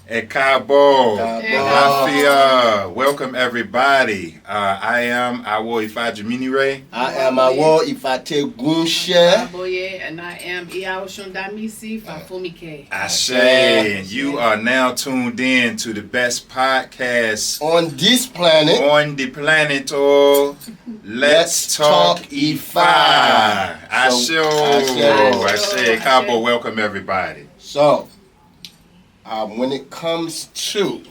Ekabo, Mafia, welcome everybody. I am Iyawo Ifa. I am Iyawo Ifa Oloye, and I am Iyawo Osundamisi, Fafunke. Ashe, you are now tuned in to the best podcast on this planet. On the planet, Let's Talk IFA. Ashe, Ekabo, welcome everybody. So, when it comes to,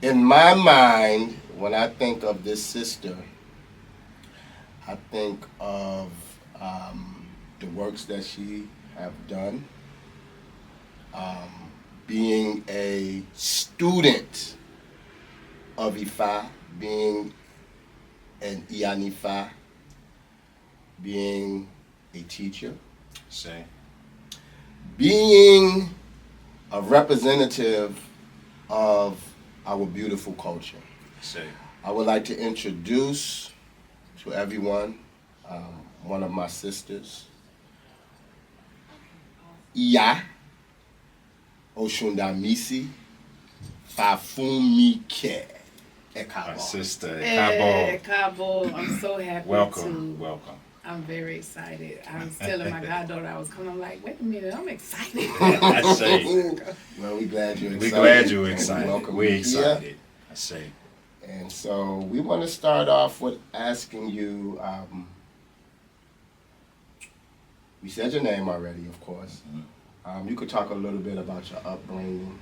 in my mind, when I think of this sister, I think of the works that she have done, being a student of Ifa, being an Ifa, being a teacher. Say. Being a representative of our beautiful culture. Say. I would like to introduce to everyone one of my sisters, Iyawo Osundamisi Fafunke. My sister, Ekabo. I'm so happy welcome. I'm very excited. I was telling my goddaughter I was coming. I'm like, wait a minute, I'm excited. I say. Well, we're glad you're excited. We're glad you're excited. Welcome. We're excited. I say. And so we want to start off with asking you, we said your name already, of course. Mm-hmm. You could talk a little bit about your upbringing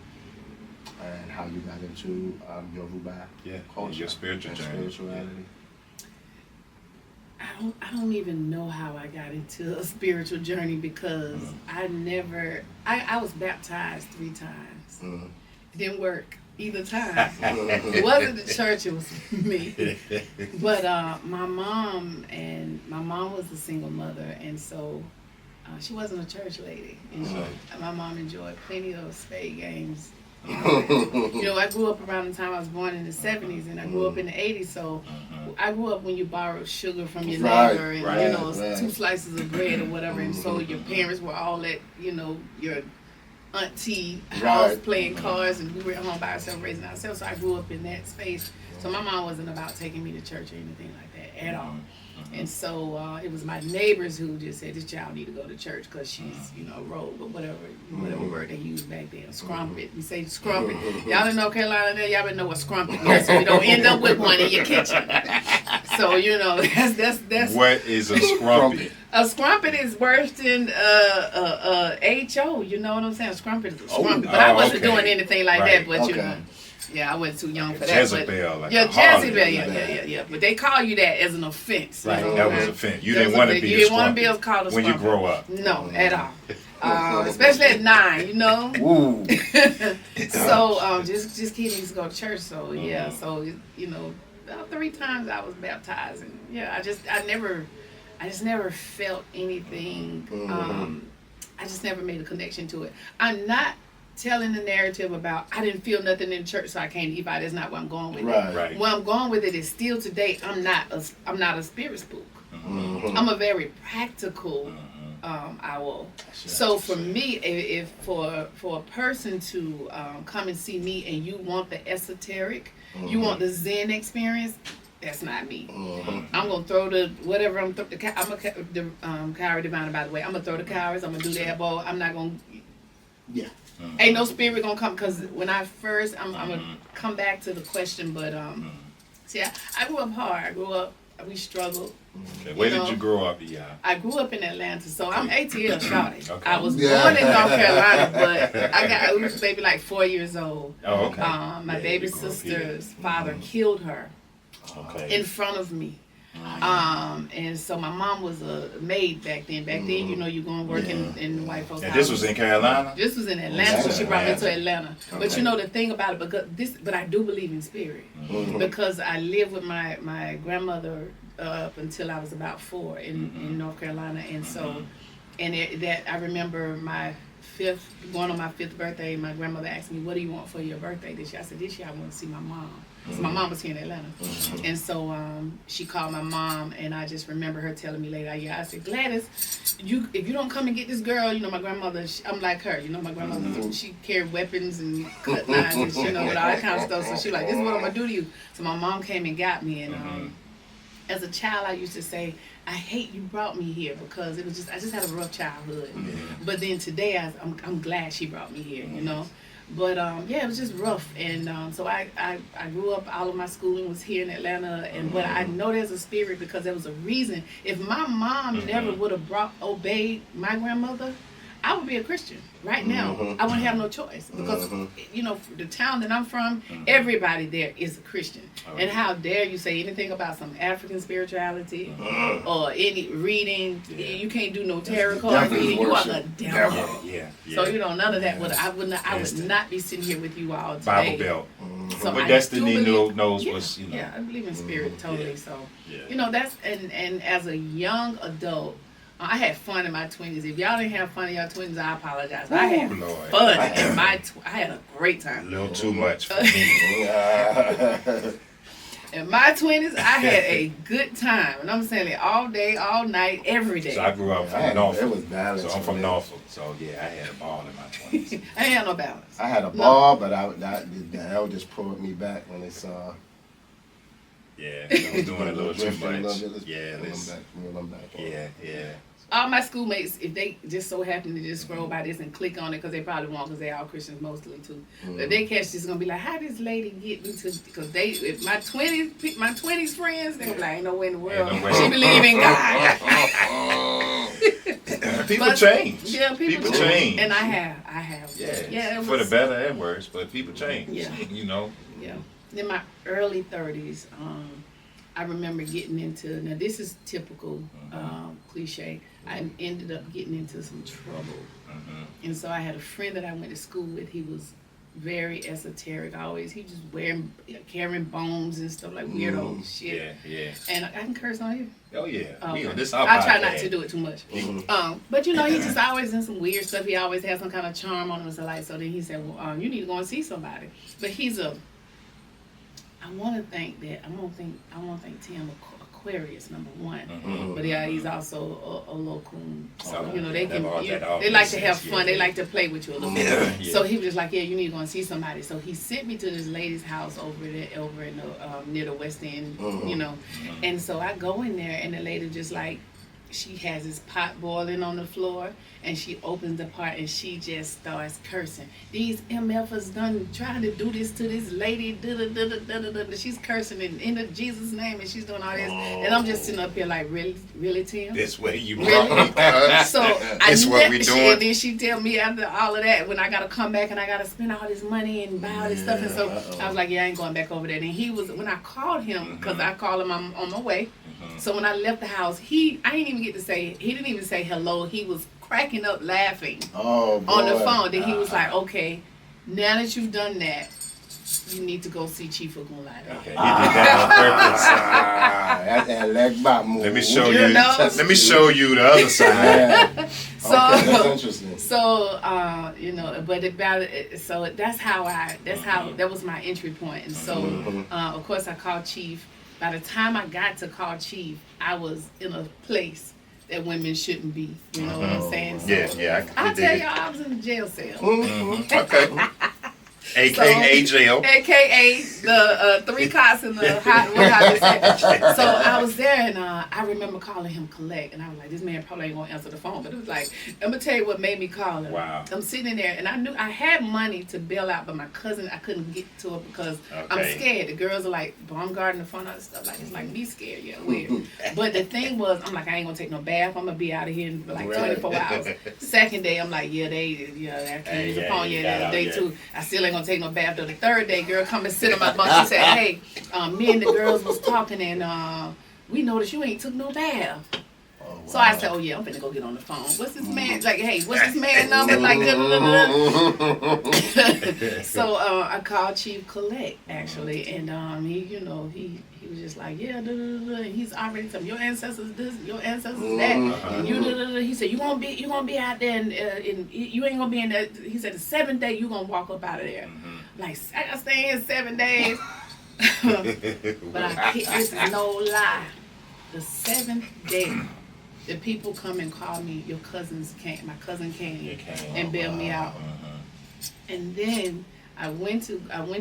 and how you got into Yoruba culture, your spiritual journey. Spirituality. I don't even know how I got into a spiritual journey because I was baptized 3 times. Mm-hmm. It didn't work either time. It wasn't the church, it was me. But my mom was a single mother, and so she wasn't a church lady. And my mom enjoyed plenty of spade games. You know, I grew up around the time I was born in the 70s, and I grew up in the 80s, so I grew up when you borrowed sugar from your neighbor and, 2 slices of bread or whatever, and so your parents were all at, your auntie house playing cards, and we were at home by ourselves raising ourselves, so I grew up in that space. So my mom wasn't about taking me to church or anything like that at all. And so it was my neighbors who just said, this child need to go to church because she's, rogue or whatever word they used back then. Scrumpet. We say scrumpet. Y'all in North Carolina, y'all better know what scrumpet is so you don't end up with one in your kitchen. So, that's what is a scrumpet? A scrumpet is worse than HO. You know what I'm saying? A scrumpet is a scrumpet. But I wasn't doing anything like that, but yeah, I wasn't too young for that. Jezebel, Jezebel, yeah. But they call you that as an offense. Right, that was an offense. You didn't want to be a scrumpet when you grow up. No, at all. Especially at 9, Ooh. So just kids used to go to church. So yeah, so about 3 times I was baptized, and I just never felt anything. I just never made a connection to it. I'm not telling the narrative about I didn't feel nothing in church, so I came to Ifa. That's not where I'm going with it. Right. Where I'm going with it is still today. I'm not a spirit spook. Mm-hmm. I'm a very practical Iyawo. So for me, if for a person to come and see me and you want the esoteric, you want the Zen experience, that's not me. I'm gonna throw the whatever I'm the cowrie divine. By the way, I'm gonna throw the cowries. I'm gonna do the elbow. I'm not gonna. Yeah. Ain't no spirit gonna come, because when I first, I'm gonna come back to the question, but see, I grew up hard. We struggled. Okay. Where did you grow up, yeah? I grew up in Atlanta, so I'm ATL shawty. Okay. I was born in North Carolina, but I was maybe like 4 years old. Oh, okay. My baby sister's father killed her in front of me. And so my mom was a maid back then. You go and work in white folks' houses. And this was in Carolina? This was in Atlanta, so she brought me to Atlanta. Okay. But the thing about it, but I do believe in spirit. Because I lived with my grandmother up until I was about 4 in North Carolina. And so, that I remember my going on my 5th birthday, my grandmother asked me, what do you want for your birthday this year? I said, this year I want to see my mom. So my mom was here in Atlanta. And so she called my mom, and I just remember her telling me later that year, I said, Gladys, if you don't come and get this girl, you know, my grandmother, I'm like her, you know, my grandmother, she carried weapons and cut knives and, you know, and all that kind of stuff. So she like, this is what I'm going to do to you. So my mom came and got me, and as a child, I used to say, I hate you brought me here, because it was just, I just had a rough childhood. But then today, I'm glad she brought me here, you know. But yeah, it was just rough, and so I grew up. All of my schooling was here in Atlanta, and but I know there's a spirit, because there was a reason. If my mom never would have obeyed my grandmother, I would be a Christian right now. I wouldn't have no choice, because you know, the town that I'm from, everybody there is a Christian. And how dare you say anything about some African spirituality or any reading? You can't do no tarot card reading. You are the devil. So you know, none of that would I would not be sitting here with you all today. Bible Belt. So but Destiny knows what's, you know. Yeah, I believe in spirit totally. So you know, that's and as a young adult, I had fun in my 20s. If y'all didn't have fun in your 20s, I apologize. I had fun in my I had a great time. A little too much for me. In my 20s, I had a good time. And I'm saying it all day, all night, every day. So I grew up from Norfolk. It was balance. So I'm from Norfolk. So yeah, I had a ball in my 20s. I ain't had no balance. I had a ball, but the elders pulled me back when they saw. Yeah, I was doing a little too much. Yeah, yeah. All my schoolmates, if they just so happen to just scroll by this and click on it, because they probably won't, because they all Christians mostly too. But if they catch this, gonna be like, how this lady get into? Because if my 20s friends, they be like, ain't no way in the world she believe in God. People change. Yeah, people change. And I have. Yeah, for the better and worse, but people change. Yeah. You know. Yeah. In my early 30s, I remember getting into, now this is typical cliche, I ended up getting into some trouble. And so I had a friend that I went to school with. He was very esoteric. He just carrying bones and stuff, like weirdo shit. Yeah. And I can curse on you? Oh yeah. Okay. This I try not to do it too much. But you know, he just always in some weird stuff. He always has some kind of charm on him. So then he said, well, you need to go and see somebody. But I want to think Tim Aquarius, number one. But yeah, he's also a local. So you know, they like to have fun. They like to play with you a little bit. So he was just like, yeah, you need to go and see somebody. So he sent me to this lady's house over in the near the West End, you know. And so I go in there, and the lady just like, she has this pot boiling on the floor, and she opens the pot and she just starts cursing. These MFers done trying to do this to this lady. She's cursing in Jesus' name, and she's doing all this. And I'm just sitting up here like, really, Tim? This way you really? So this what we doing. And then she tell me after all of that, when I gotta come back and I gotta spend all this money and buy all this stuff. And so I was like, yeah, I ain't going back over there. And he was, when I called him, because I called him, I'm on my way. So when I left the house, he didn't even say hello. He was cracking up laughing on the phone. Then he was like, okay, now that you've done that, you need to go see Chief Ogunlade. Okay, he did that on purpose. That's leg back move. Let me show you. Let me show you the other side. So that's interesting. So you know, but so that was my entry point. And so of course I called Chief. By the time I got to call Chief, I was in a place that women shouldn't be. You know what I'm saying? So I tell y'all, I was in a jail cell. Okay. AKA jail. AKA the 3 cots in the hot water. So I was there, and I remember calling him collect, and I was like, this man probably ain't gonna answer the phone. But it was like, I'm gonna tell you what made me call him. Wow. I'm sitting in there, and I knew I had money to bail out, but my cousin, I couldn't get to her because I'm scared. The girls are like bombarding the front of the stuff, like it's like me scared, yeah, weird. But the thing was, I'm like, I ain't gonna take no bath. I'm gonna be out of here in like 24 hours. Second day, I'm like, I can't use the phone yet. Day 2, I still ain't gonna take no bath. Though the third day, girl come and sit on my bunk. She said, hey, me and the girls was talking, and we noticed you ain't took no bath. So I said, oh yeah, I'm finna go get on the phone. What's this man? Like, hey, what's this man number? Like, so I called Chief Collect actually, and he was just like, yeah, and he's already telling me, your ancestors this, your ancestors that, and he said you gonna be out there, and you ain't gonna be in that. He said the 7th day you gonna walk up out of there. Like, I gotta stay in 7 days. But this is no lie. The 7th day, the people come and call me, your cousins came, my cousin came and bailed me out. And then I went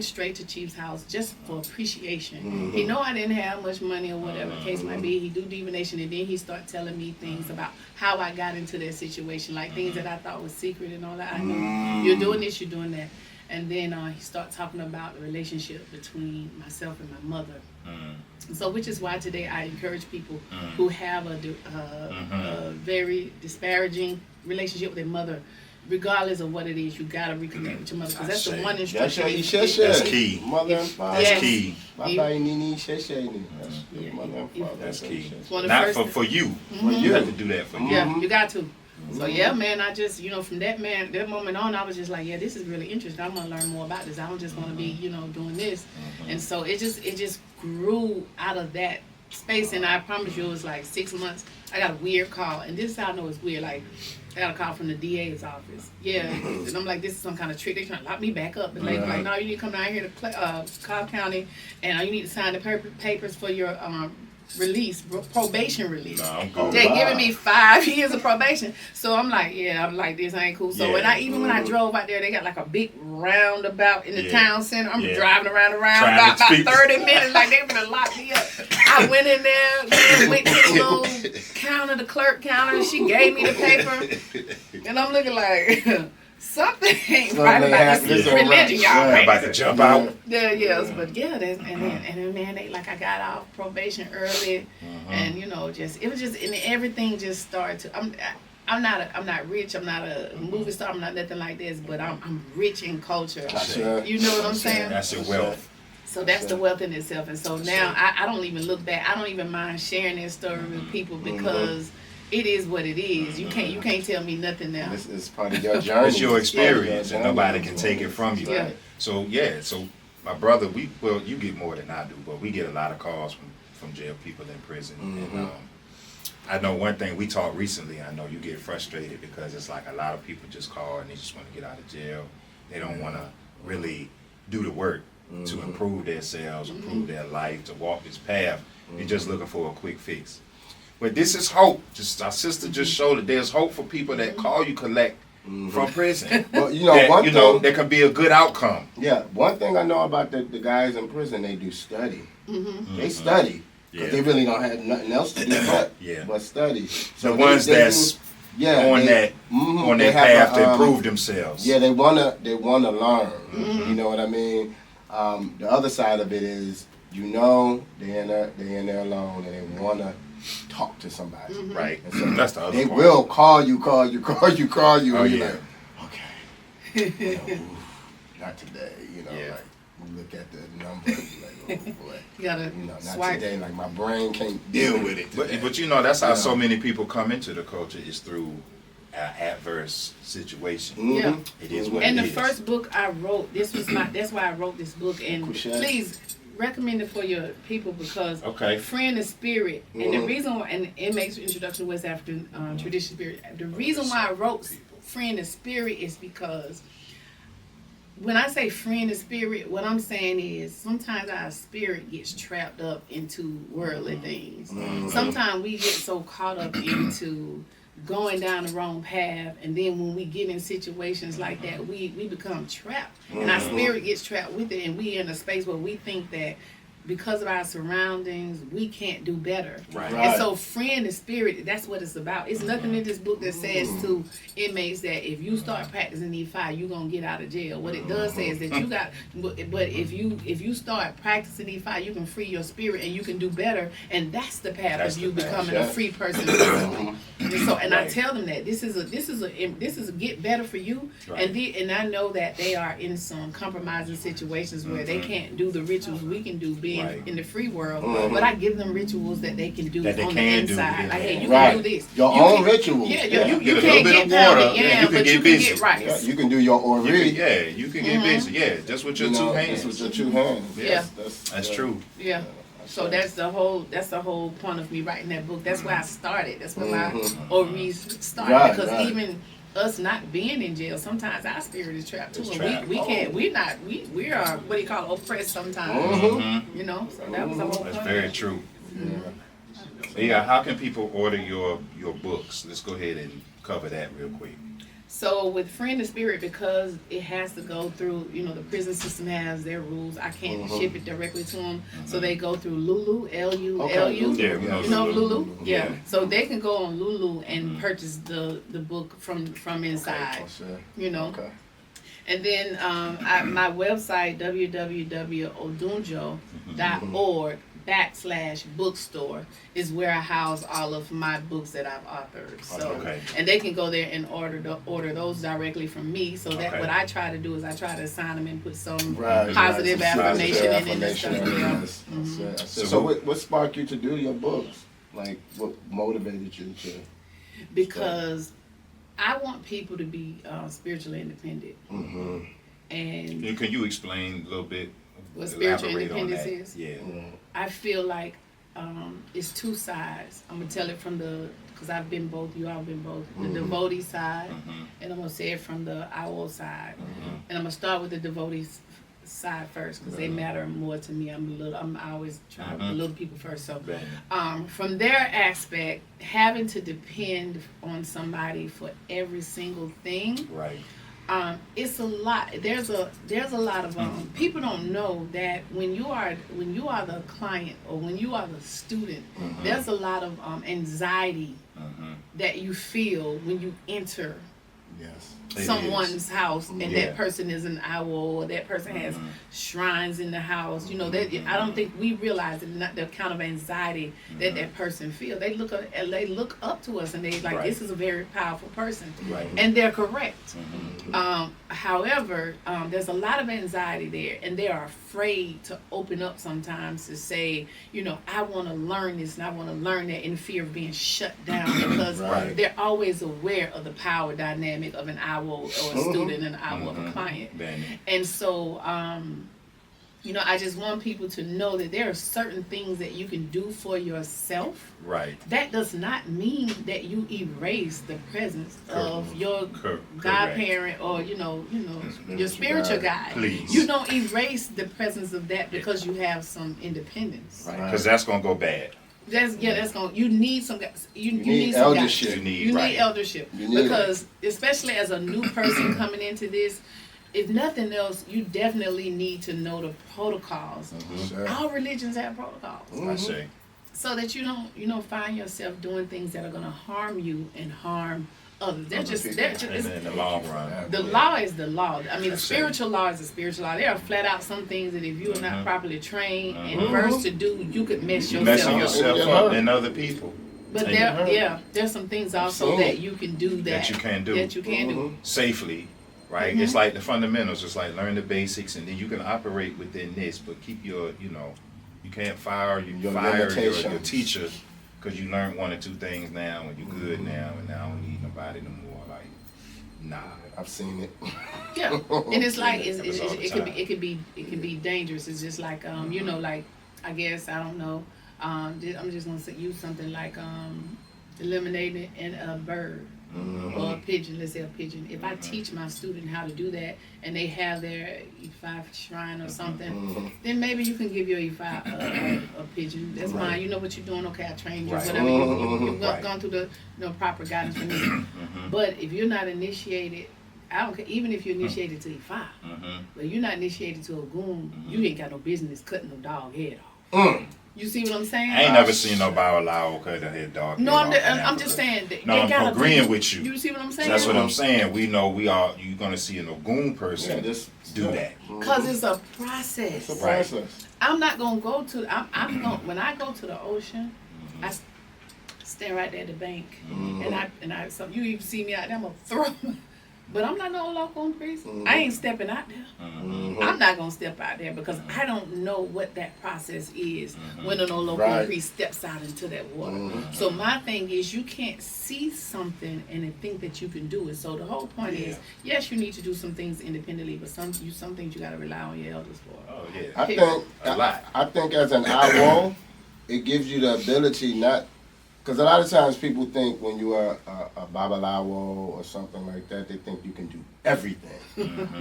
straight to Chief's house just for appreciation. He know I didn't have much money or whatever the case might be. He do divination, and then he start telling me things about how I got into that situation, like things that I thought was secret and all that. I know you're doing this, you're doing that. And then he started talking about the relationship between myself and my mother. So, which is why today I encourage people who have a very disparaging relationship with their mother, regardless of what it is, you gotta reconnect with your mother, because that's the one instruction. That's key. Mother and father. That's key. That's key. Not for you. You have to do that for you. Yeah, you got to. So yeah, man, I just, from that moment on, I was just like, yeah, this is really interesting. I'm gonna learn more about this. I don't just want to be, doing this. And so it just grew out of that space. And I promise you, it was like 6 months. I got a weird call, and this is how I know it's weird. Like, I got a call from the DA's office. Yeah, and I'm like, this is some kind of trick. They're trying to lock me back up. And like, no, you need to come down here to Cobb County, and you need to sign the papers for your probation release. They're giving me 5 years of probation. So I'm like, this ain't cool. So when I drove out there, they got like a big roundabout in the town center. I'm driving around the roundabout about 30 minutes, like they gonna lock me up. I went in there, went to the little counter, the clerk counter, and she gave me the paper. And I'm looking like, something ain't right about this religion, y'all. I'm about to jump out. Yes, but and then man, I got off probation early, and it was just, and everything just started to. I'm not rich. I'm not a movie star. I'm not nothing like this. But I'm rich in culture. You know what I'm saying? That's your wealth. So that's the wealth in itself. And so now I don't even look back. I don't even mind sharing this story with people, because it is what it is. You can't tell me nothing now. It's part of your journey. It's your experience, and nobody can take it from you. Yeah. So my brother, you get more than I do, but we get a lot of calls from jail people in prison. And I know one thing we talked recently. I know you get frustrated because it's like a lot of people just call and they just want to get out of jail. They don't want to really do the work to improve themselves, improve their life, to walk this path. They're just looking for a quick fix. But this is hope. Just our sister just showed that there's hope for people that call you collect from prison. Well, there can be a good outcome. Yeah, one thing I know about the guys in prison, they do study. They study because they really don't have nothing else to do but study. So the ones that's on that path to improve themselves. Yeah, they wanna learn. You know what I mean? The other side of it is, they're in there alone and they wanna talk to somebody. Right. And so that's the other they part. will call you. Oh, And you're like, okay. Not today. Like, you look at the number and you're like, oh boy. You gotta not swipe. today. Like, my brain can't deal with it today. But that's how so many people come into the culture, is through an adverse situation. Yeah. It is what and it the is. first book I wrote, that's why I wrote this book. And please recommend it for your people, because Friend of Spirit, and the reason why, and it makes introduction to West African tradition spirit. The reason why I wrote Friend of Spirit is because when I say friend of spirit, what I'm saying is sometimes our spirit gets trapped up into worldly things. Sometimes we get so caught up into going down the wrong path, and then when we get in situations like that, we become trapped, and our spirit gets trapped with it, and we in a space where we think that because of our surroundings, we can't do better. Right. And so friend and spirit, that's what it's about. It's nothing in this book that says to inmates that if you start practicing E5, you're going to get out of jail. What it does say is that you got, but if you start practicing E5, you can free your spirit and you can do better. And that's the path of you becoming a free person. And I tell them that this is a get better for you. Right. And I know that they are in some compromising situations where they can't do the rituals we can do, being be Right. in the free world, Mhm. but I give them rituals that they can do That they on can the do, inside. yeah. Like, hey, you Right. can do this. Your You own can- rituals. Yeah, Yeah. you Get a little can't bit get of pounded, water, yeah, you can but get you busy. can get rice. Yeah, you can do your You ori. can, you can get busy. Yeah, just with your you know, two hands. just with your two hands. Yeah. That's true. Yeah. So that's the whole point of me writing that book. That's where I started. That's where my oris started. Right, because right. even us not being in jail, sometimes our spirit is trapped too. It's And trapped. we can't. We are what do you call it, oppressed sometimes. Mm-hmm. You know. So that was the whole That's point. very true. Yeah, how can people order your books? Let's go ahead and cover that real quick. So with Friend of Spirit, because it has to go through, the prison system has their rules. I can't ship it directly to them, so they go through Lulu, L-U-L-U. Okay. Yeah, we know You know Lulu. Lulu? Yeah. Yeah. So they can go on Lulu and purchase the book from inside. You know. Okay. And then my website, www.odunjo.org/bookstore is where I house all of my books that I've authored. So, Okay. and they can go there and order those directly from me. So that Okay. what I try to do is I try to assign them and put some Right, positive right. affirmation in it and Affirmation, stuff. Yeah. yes. I see. So what sparked you to do your books? Like, what motivated you to? Because I want people to be spiritually independent. Mm-hmm. And Can you explain a little bit? what spiritual elaborate on independence that? is? Yeah. I feel like it's two sides. I'm gonna tell it from because I've been both. You all been both. The devotee side, and I'm gonna say it from the Iyawo side. And I'm gonna start with the devotee side first because they matter more to me. I'm always trying to little people first. So, from their aspect, having to depend on somebody for every single thing. Right. It's a lot. There's a lot of people don't know that when you are the client or when you are the student, there's a lot of anxiety that you feel when you enter Yes. someone's house and Yeah. that person is an Iyawo or that person has shrines in the house. That I don't think we realize the kind of anxiety that person feels. They look up to us and they like, Right. this is a very powerful person, Right. and they're correct. However, there's a lot of anxiety there, and they are afraid to open up sometimes to say, I want to learn this and I want to learn that, in fear of being shut down because Right. they're always aware of the power dynamic of an Iyawo or a student and an Iyawo of a client. And so, I just want people to know that there are certain things that you can do for yourself. Right. That does not mean that you erase the presence of your Correct. godparent or your spiritual guide. Please. You don't erase the presence of that because you have some independence. Right. Because that's gonna go bad. That's going. You need some guys. You need some eldership. guys. You need, You right. need eldership You need because, especially as a new person coming into this, if nothing else, you definitely need to know the protocols. Sure. All religions have protocols, I say. so that you don't find yourself doing things that are going to harm you and harm others. They're just And in the long run. the law is the law. I mean, the That's spiritual law is the spiritual law. There are flat out some things that if you are not properly trained and versed to do, you could mess You're yourself messing up. yourself up and other people. But And there's some things also that you can do that you can do. Safely, right? It's like the fundamentals. It's like learn the basics, and then you can operate within this, but keep your, you can't fire Your your limitations. teacher because you learned one or two things now, and you're good now, and now I don't need nobody no more. Like, nah. I've seen it. Yeah, and it's like it Happens all the can be dangerous. It's just like like I guess I don't know. I'm just gonna use something like eliminating a bird or a pigeon. Let's say a pigeon. If I teach my student how to do that, and they have their IFA shrine or something, then maybe you can give your IFA a pigeon. That's mine. You know what you're doing. Okay, I trained you. Right. Whatever you've Right. gone through the proper guidance for me. But if you're not initiated, I don't care. Even if you're initiated to IFA, but you're not initiated to a goon, you ain't got no business cutting no dog head off. You see what I'm saying? I ain't never seen no Biolao cut a head dog. No, I'm just saying. No, I'm agreeing with you. You see what I'm saying? That's what I'm saying. We know you're gonna see an Ogun person do that. Because it's a process. It's a process. I'm not gonna go to. I'm going when I go to the ocean. I stand right there at the bank, and I. So you even see me out there. I'm gonna throw But I'm not no local priest. I ain't stepping out there. I'm not gonna step out there because I don't know what that process is when a no local priest steps out into that water. So my thing is, you can't see something and then think that you can do it. So the whole point is, yes, you need to do some things independently, but some things you gotta rely on your elders for. Oh yeah. I think a lot. I think as an Iyawo, it gives you the ability not. Because a lot of times people think when you are a Babalawo or something like that, they think you can do everything.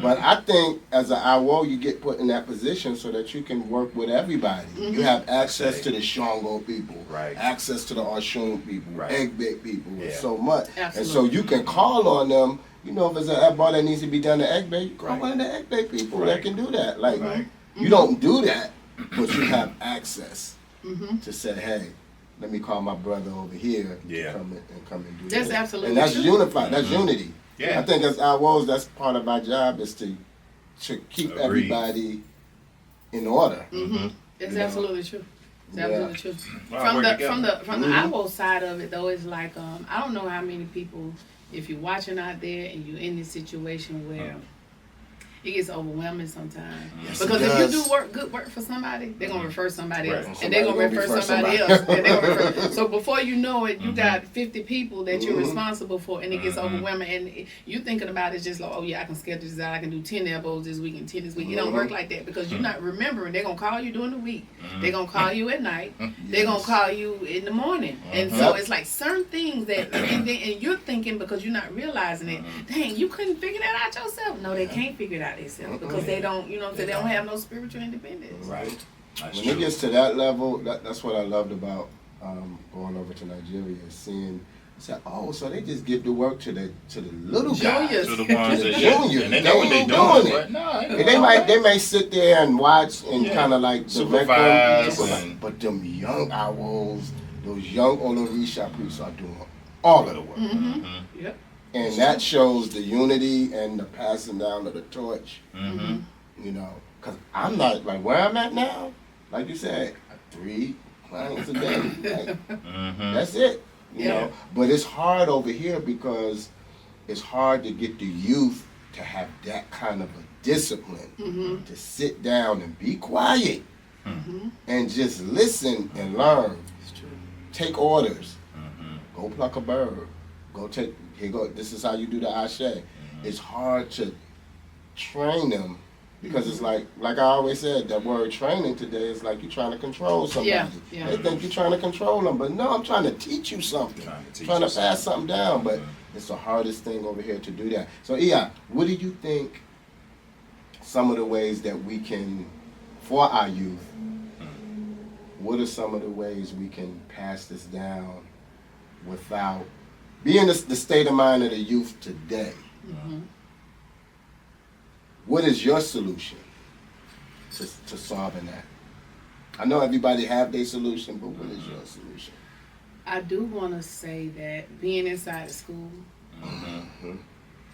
But I think as an Iyawo, you get put in that position so that you can work with everybody. You have access to the Shango people, access to the Oshun people, Egbe people, and so much. Absolutely. And so you can call on them. You know, if there's an Egbe that needs to be done to Egbe, you call one of the Egbe people that can do that. Like, you don't do that, but you have access to say, hey, let me call my brother over here to come and do That's that. absolutely And that's true. unified. That's unity. Yeah. I think as Iwos, that's part of our job is to keep everybody in order. It's absolutely true. It's absolutely true. Well, From the Iyawo side of it though, it's like I don't know how many people, if you're watching out there and you're in this situation where it gets overwhelming sometimes. Yes, because it if you does. do good work for somebody, they're gonna refer somebody else, and Somebody they're gonna refer somebody else, and they're gonna refer. So before you know it, you got 50 people that you're responsible for, and it gets overwhelming. And you thinking about it just like, oh yeah, I can schedule this out. I can do 10 elbows this week and 10 this week. It don't work like that because you're not remembering. They're gonna call you during the week. They're gonna call you at night. They're gonna call you in the morning. And so it's like certain things that, and you're thinking because you're not realizing it. Dang, you couldn't figure that out yourself. No, they can't figure it out themselves because they don't, you know what I'm saying, they don't have no spiritual independence. Right. That's When true. it gets to that level, that's what I loved about going over to Nigeria, seeing, say, oh, so they just give the work to the little guys. Juniors. To the ones that Juniors. and they know what they're ain't doing. doing But it. no, And they may sit there and watch and kind of like Supervise direct them, and- but them young Iwos, those young Olorisha priests are doing all of the work. Yep. And that shows the unity and the passing down of the torch. You know, because I'm not, like where I'm at now, like you said, 3 clients a day. Like, that's it. You know, but it's hard over here because it's hard to get the youth to have that kind of a discipline to sit down and be quiet and just listen and learn. Take orders. Go pluck a bird. Go take, here go, this is how you do the ashe. It's hard to train them because it's like I always said, that word training today is like you're trying to control somebody. They think you're trying to control them, but no, I'm trying to teach you something. Trying to pass something down, but it's the hardest thing over here to do that. So Iya, what do you think some of the ways that we can, for our youth, what are some of the ways we can pass this down without being the state of mind of the youth today? What is your solution to solving that? I know everybody have their solution, but what is your solution? I do want to say that being inside the school,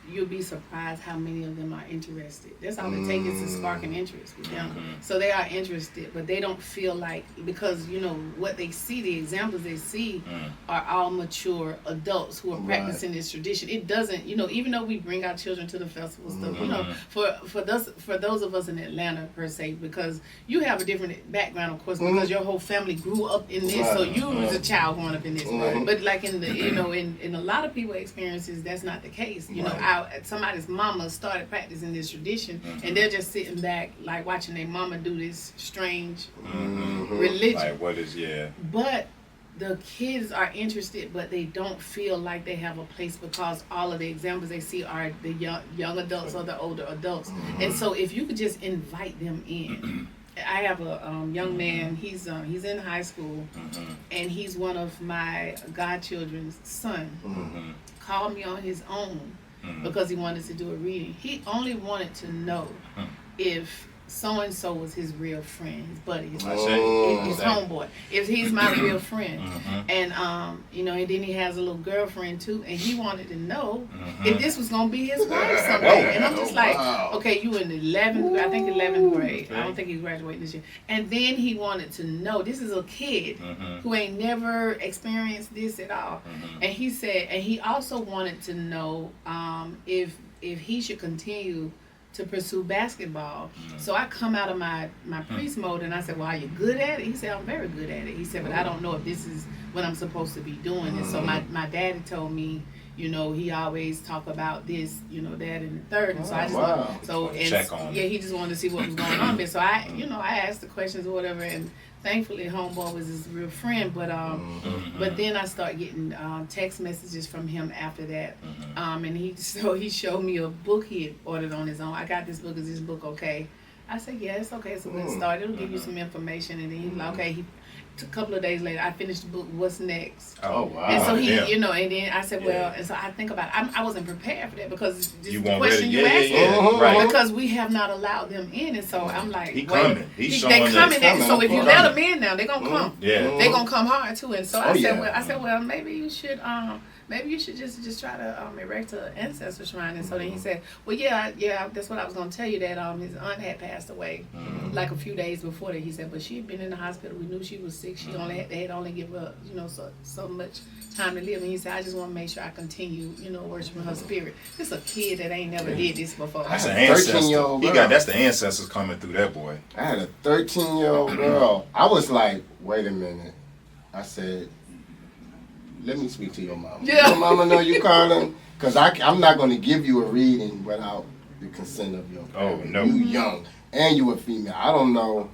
you'll be surprised how many of them are interested. That's all it takes is to spark an interest with them. So they are interested, but they don't feel like, because you know what they see, the examples they see are all mature adults who are practicing this tradition. It doesn't, you know, even though we bring our children to the festival stuff, you know, for those of us in Atlanta per se, because you have a different background, of course, because your whole family grew up in this, so you was a child growing up in this. But like in the, you know, in a lot of people's experiences, that's not the case. You know, somebody's mama started practicing this tradition, and they're just sitting back, like watching their mama do this strange religion. Like what is But the kids are interested, but they don't feel like they have a place because all of the examples they see are the young adults or the older adults. And so if you could just invite them in. I have a young man, he's in high school, and he's one of my godchildren's son. Called me on his own because he wanted to do a reading. He only wanted to know if so-and-so was his real friend, his buddy, his homeboy, if he's my real friend. And you know, and then he has a little girlfriend too, and he wanted to know if this was gonna be his wife someday. And I'm just like, okay, you in the 11th grade. I don't think he's graduating this year. And then he wanted to know, this is a kid who ain't never experienced this at all. And he said, and he also wanted to know if if he should continue to pursue basketball. So I come out of my priest mode and I said, well, are you good at it? He said, I'm very good at it. He said, but I don't know if this is what I'm supposed to be doing. And so my daddy told me, you know, he always talk about this, you know, that and the third. And so I just check on he just wanted to see what was going on there. So I asked the questions or whatever, and thankfully homeboy was his real friend. But then I started getting text messages from him after that. And he showed me a book he had ordered on his own. I got this book. Is this book okay? I said, yeah, it's okay. So we'll start. It'll give you some information. And then he's like, okay. A couple of days later, I finished the book, What's Next? Oh, wow. And so he, you know, and then I said, well, and so I think about it. I wasn't prepared for that because this is the question you asked me. Right. Because we have not allowed them in. And so I'm like, He coming. They coming. So if you let them in now, they're going to come. Yeah. They're going to come hard too. And so I said, well, maybe you should just try to erect an ancestor shrine. And so then he said, well, yeah, that's what I was going to tell you, that his aunt had passed away like a few days before that. He said, but she had been in the hospital. We knew she was sick. She they had only given her, you know, so much time to live. And he said, I just want to make sure I continue, you know, worshiping her spirit. This a kid that ain't never did this before. That's an ancestor. 13-year-old girl. That's the ancestors coming through that boy. I had a 13-year-old girl. I was like, wait a minute. I said, let me speak to your mama. Yeah. Your mama know you calling? Because I'm not going to give you a reading without the consent of your parent. Oh, no. You young, and you a female. I don't know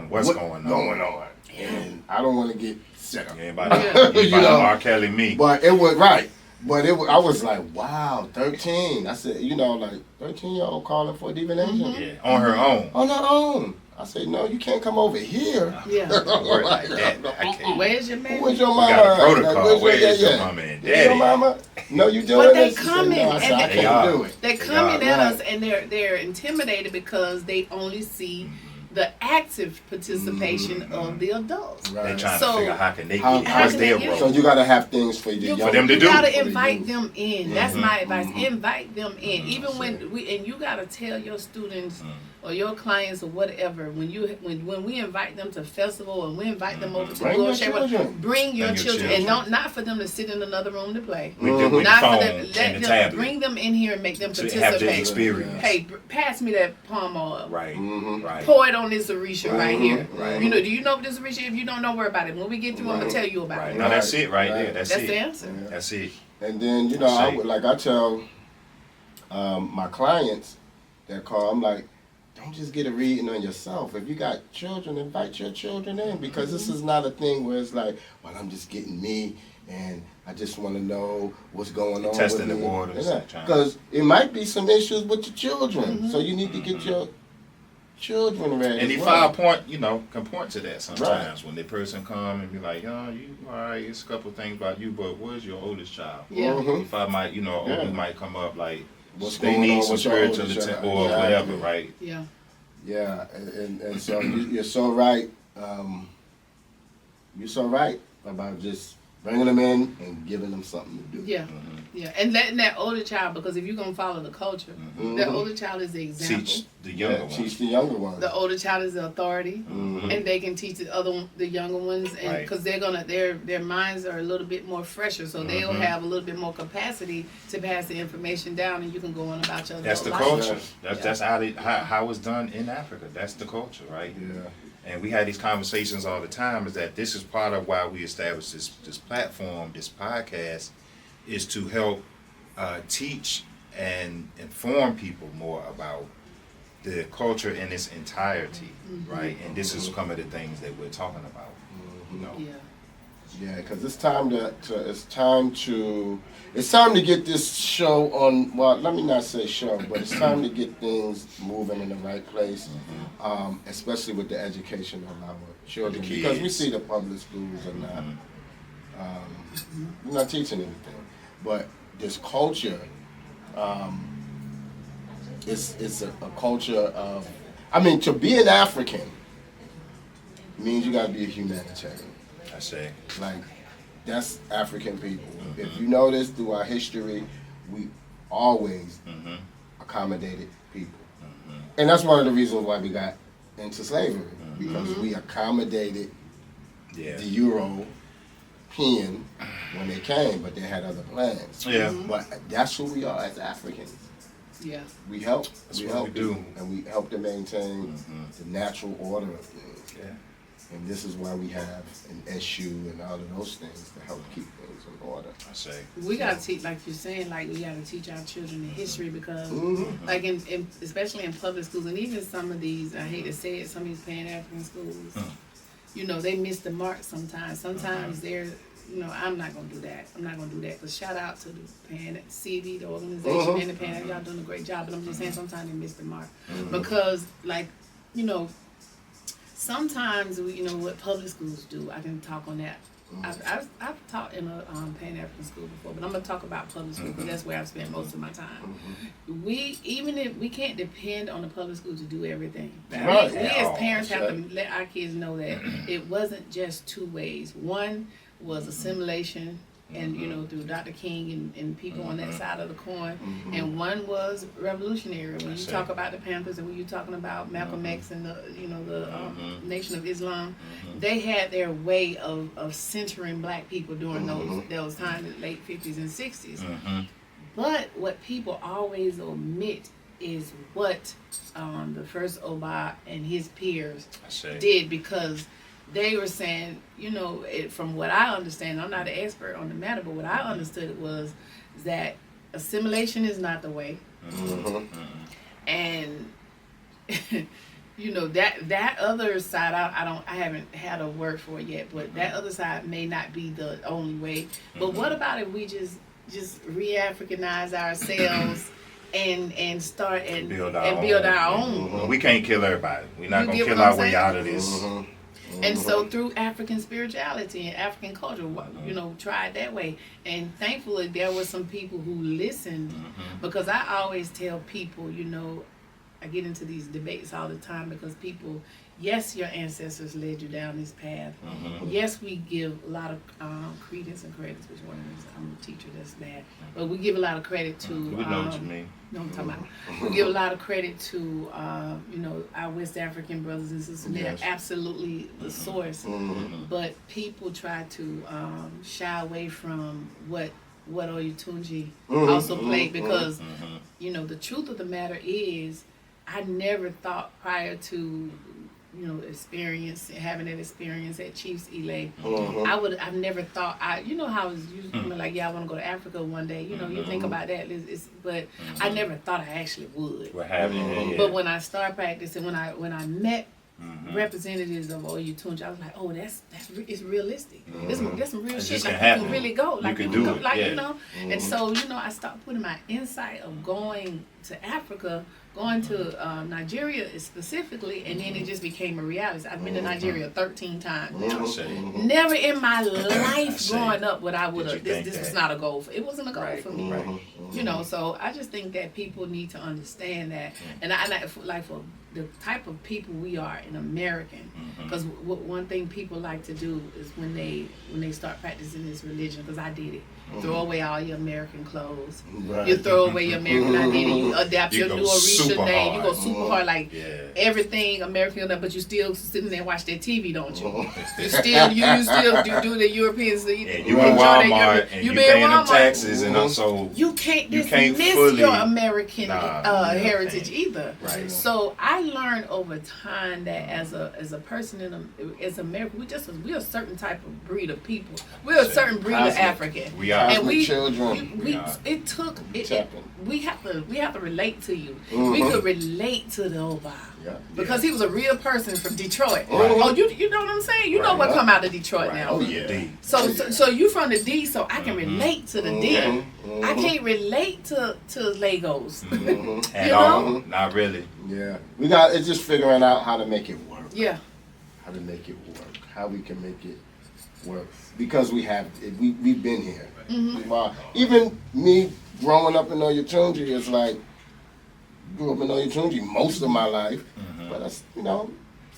what's going on. And I don't want to get set up. You know, R. Kelly me. But it was right. But I was like, wow, 13. I said, you know, like 13-year-old calling for a divination. Yeah, on her own. On her own. I said, no, you can't come over here. Yeah. Don't worry like that. I can't. Where's your man? Where's your mama? We got a protocol. Where's your mama and daddy? Your mama? No, you doing But they this? come in I said, I can't do it. They're coming at us and they're intimidated because they only see the active participation of the adults. Right. They're trying to figure out how can they how get what's can their they role. So you got to have things for the young. For them to do. You got to invite them in. That's my advice. Invite them in. Even when you got to tell your students or your clients or whatever, when we invite them to festival and we invite them over to Bring your children. Bring your children. And not for them to sit in another room to play. With the Not phone for them. and Let the them tablet. bring them in here and make them To participate. have the experience. Hey, pass me that palm oil. Right. Right. Pour it on this Orisha right here. Right. You know, do you know this Orisha? If you don't know, worry about it. When we get through, I'm gonna tell you about Right. it. No, that's it right there. That's That's it. the answer. Yeah. That's it. And then, you know, I tell my clients that call, I'm like, don't just get a reading on yourself. If you got children, invite your children in, because this is not a thing where it's like, well, I'm just getting me and I just want to know what's going on. Testing with the me. waters. Because it might be some issues with your children. So you need to get your children ready. And as if well. can point to that sometimes when the person come and be like, oh, you all right, it's a couple things about you, but where's your oldest child? Yeah. If I might, you know, older might come up like, What's they going need on some with your spiritual oldest attention child? or Exactly. whatever, right? Yeah. Yeah, and so you're so right. You're so right about just bringing them in and giving them something to do. Yeah. Yeah. And letting that older child, because if you're gonna follow the culture, that older child is the example. Teach the younger ones. Teach the younger ones. The older child is the authority, and they can teach the younger ones, and because their minds are a little bit more fresher, so they'll have a little bit more capacity to pass the information down, and you can go on about your. That's the life. culture. That's how it's done in Africa. That's the culture, right? Yeah. And we had these conversations all the time. Is that this is part of why we established this platform, this podcast, is to help teach and inform people more about the culture in its entirety, right? And this is some of the things that we're talking about. You know. Yeah, because it's time to get this show on. Well, let me not say show, but it's time to get things moving in the right place, especially with the education of our children. Because we see the public schools are not, we're not teaching anything. But this culture, it's a culture of. I mean, to be an African means you got to be a humanitarian. I say. Like, that's African people. If you notice through our history, we always accommodated people. And that's one of the reasons why we got into slavery, because we accommodated the European when they came, but they had other plans. Yeah. But that's who we are as Africans. Yeah. we help. That's we what help we do. and we help to maintain the natural order of things. Yeah. And this is why we have an SU and all of those things to help keep things in order. I say. We gotta teach, like you're saying, like we gotta teach our children the history because, Mm-hmm. like in especially in public schools and even some of these, I hate to say it, some of these Pan-African schools, you know, they miss the mark sometimes. Sometimes they're, you know, I'm not gonna do that. I'm not gonna do that. But shout out to the CV, the organization, and the Pan. Y'all doing a great job. But I'm just saying, sometimes they miss the mark because, like, you know, sometimes you know what public schools do. I can talk on that. I've taught in a Pan-African school before, but I'm gonna talk about public school because that's where I've spent most of my time. Even if we can't depend on the public school to do everything, Right. we as parents have to let our kids know that it wasn't just two ways. One was assimilation, and you know, through Dr. King and people on that side of the coin, and one was revolutionary. When you talk about the Panthers and when you're talking about Malcolm X and the, you know, the Nation of Islam, they had their way of centering black people during those times, the late 50s and 60s. But what people always omit is what the first Oba and his peers did, because they were saying, you know, from what I understand, I'm not an expert on the matter, but what I understood was that assimilation is not the way. And, you know, that other side, I haven't had a word for it yet, but that other side may not be the only way. But what about if we just re-Africanize ourselves and start and build our own? Well, we can't kill everybody. We're not going to get kill what I'm our way saying? out of this. And so through African spirituality and African culture, you know, tried that way. And thankfully there were some people who listened, because I always tell people, you know, I get into these debates all the time because people, yes, your ancestors led you down this path. Yes, we give a lot of credence and credit, which one is, I'm a teacher, that's bad. But we give a lot of credit to, We know what you mean. no, I'm talking about. We give a lot of credit to, you know, our West African brothers and sisters. They're absolutely the source. But people try to shy away from what Oyetunji also played, because, you know, the truth of the matter is, I never thought prior to, you know, having that experience at Chiefs Ile, I've never thought, you know how it's usually like, yeah, I want to go to Africa one day, you know, you think about that, but I never thought I actually would. But when I started practicing, when I met representatives of Oyetunji, I was like, oh, it's realistic. That's some real shit. Like, you can really go. Like, you can go, like, you know. And so, you know, I started putting my insight of going to Africa, going to Nigeria specifically, and then it just became a reality. I've been to Nigeria 13 times now. Never in my life growing up would I would have, this was not a goal. It wasn't a goal for me. You know, so I just think that people need to understand that. And I like for the type of people we are in American, because one thing people like to do is when they start practicing this religion, because I did it, throw away all your American clothes, you throw away your American identity, you adapt your new Orisha name, you go super hard, like everything American, but you still sitting there and watch that TV, don't you? You still do the Europeans. You in Walmart and you paying them taxes, and also you can't dismiss your American heritage either. So I learned over time that as a person as American, we're a certain type of breed of people. We're a certain breed of African. We are. And we have to relate to you. We could relate to the Oba. Because he was a real person from Detroit. Oh, you know what I'm saying? You know what come out of Detroit now. Oh yeah. So you from the D, so I can relate to the D. I can't relate to Lagos. At all. Not really. Yeah. It's just figuring out how to make it work. Yeah. How to make it work. How we can make it work. Because we've been here. Even me growing up in Oyetunji is like, grew up in Oyetunji most of my life, but I, you know,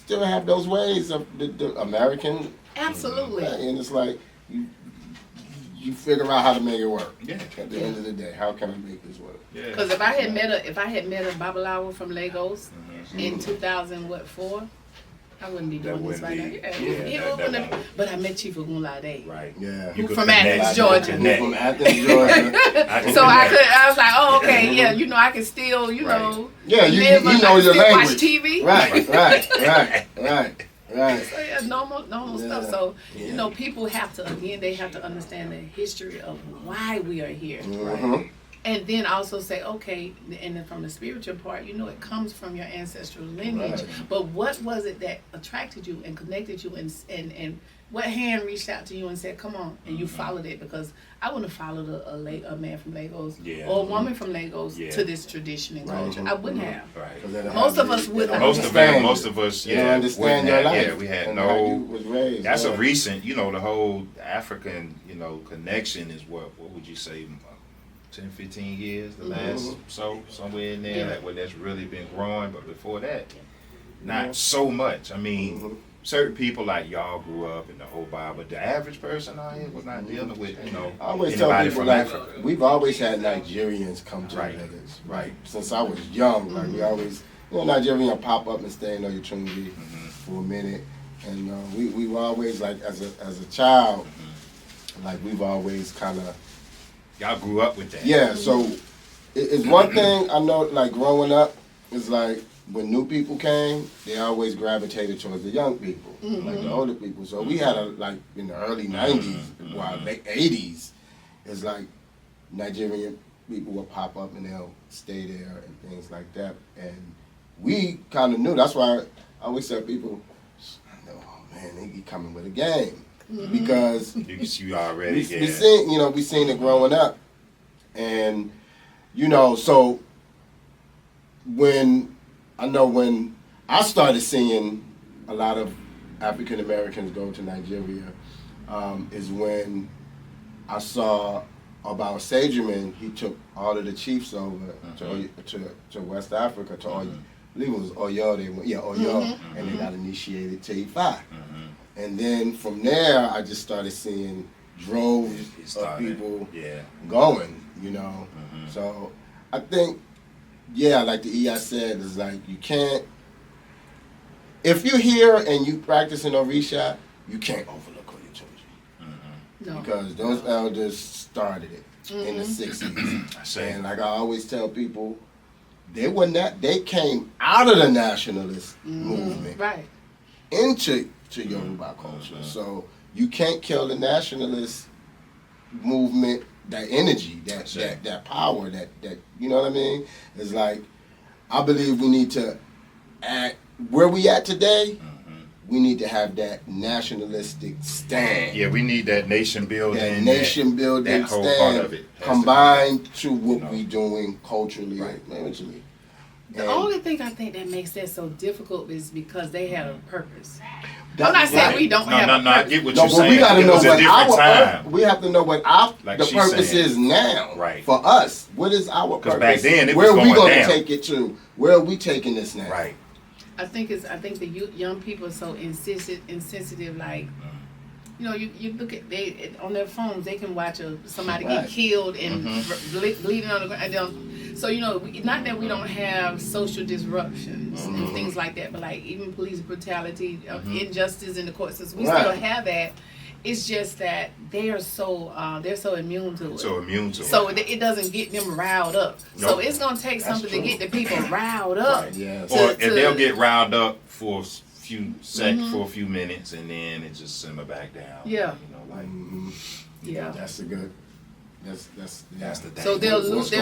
still have those ways of the American. Absolutely. And it's like you figure out how to make it work. Yeah. At the end of the day, how can I make this work? Because if I had met a Babalawo from Lagos in 2004, I wouldn't be doing this right now. But I met Chief Ogunlade. Right. Yeah. Who from Athens, Georgia. From Athens, Georgia. I was like, oh, okay, yeah, I can still, know. Yeah, you know your language. Watch TV. Right. So yeah, normal stuff. So people have to they have to understand the history of why we are here, right? And then also say, okay, and then from the spiritual part, it comes from your ancestral lineage. Right. But what was it that attracted you and connected you, and what hand reached out to you and said, come on, and you followed it? Because I wouldn't have followed a man from Lagos or a woman from Lagos to this tradition and culture. I wouldn't have. Right. Most of us wouldn't. Most of us, understand your life. Yeah, we had that's a recent, the whole African, connection is what would you say? 10, 15 years, the last somewhere in there, where that's really been growing. But before that, not so much. I mean, certain people like y'all grew up in the old Bible, but the average person out here was not dealing with, I always tell people, Africa. We've always had Nigerians come to the village, right? Since I was young, we always, Nigerian pop up and stay in Oyetunji for a minute. And we've always, as a child, we've always kind of, y'all grew up with that. Yeah, so it's one thing I know, growing up, is when new people came, they always gravitated towards the young people, the older people. So we had in the early 90s, late 80s, it's Nigerian people would pop up and they'll stay there and things like that. And we kind of knew. That's why I always tell people, oh man, they be coming with a game. Because you already we seen it growing up, and so when I started seeing a lot of African Americans go to Nigeria, is when I saw about Sagerman. He took all of the chiefs over to West Africa, to I believe it was Oyo. And they got initiated to IFA. And then from there, I just started seeing droves of people going, So I think, like the EI said, is you can't, if you're here and you practice in Orisha, you can't overlook Oyetunji. No. Because those elders started it in the 60s. And I always tell people, they came out of the nationalist movement into Yoruba culture. So you can't kill the nationalist movement, that energy, that power, that you know what I mean? It's I believe we need to act where we at today. We need to have that nationalistic stand. Yeah, we need that nation building. That nation building that whole stand part of it combined to what we doing culturally and mentally. The only thing I think that makes that so difficult is because they had a purpose. I'm not saying we don't have a purpose. I get what you're saying. We got to know what we have to know what the purpose is now. Right. For us, what is our purpose? Back then it Where was are we going to down. take it to? Where are we taking this now? Right. I think the young people are so insensitive. You look at on their phones, they can watch somebody get killed and bleeding on the ground. So not that we don't have social disruptions and things like that, but even police brutality, injustice in the court system, we still have that. It's just that they are so immune to it. So it doesn't get them riled up. Nope. So it's gonna take something to get the people riled up. Right, yes. And they'll get riled up for a few for a few minutes, and then it just simmer back down. Yeah. That's a good. That's the thing. So they'll loot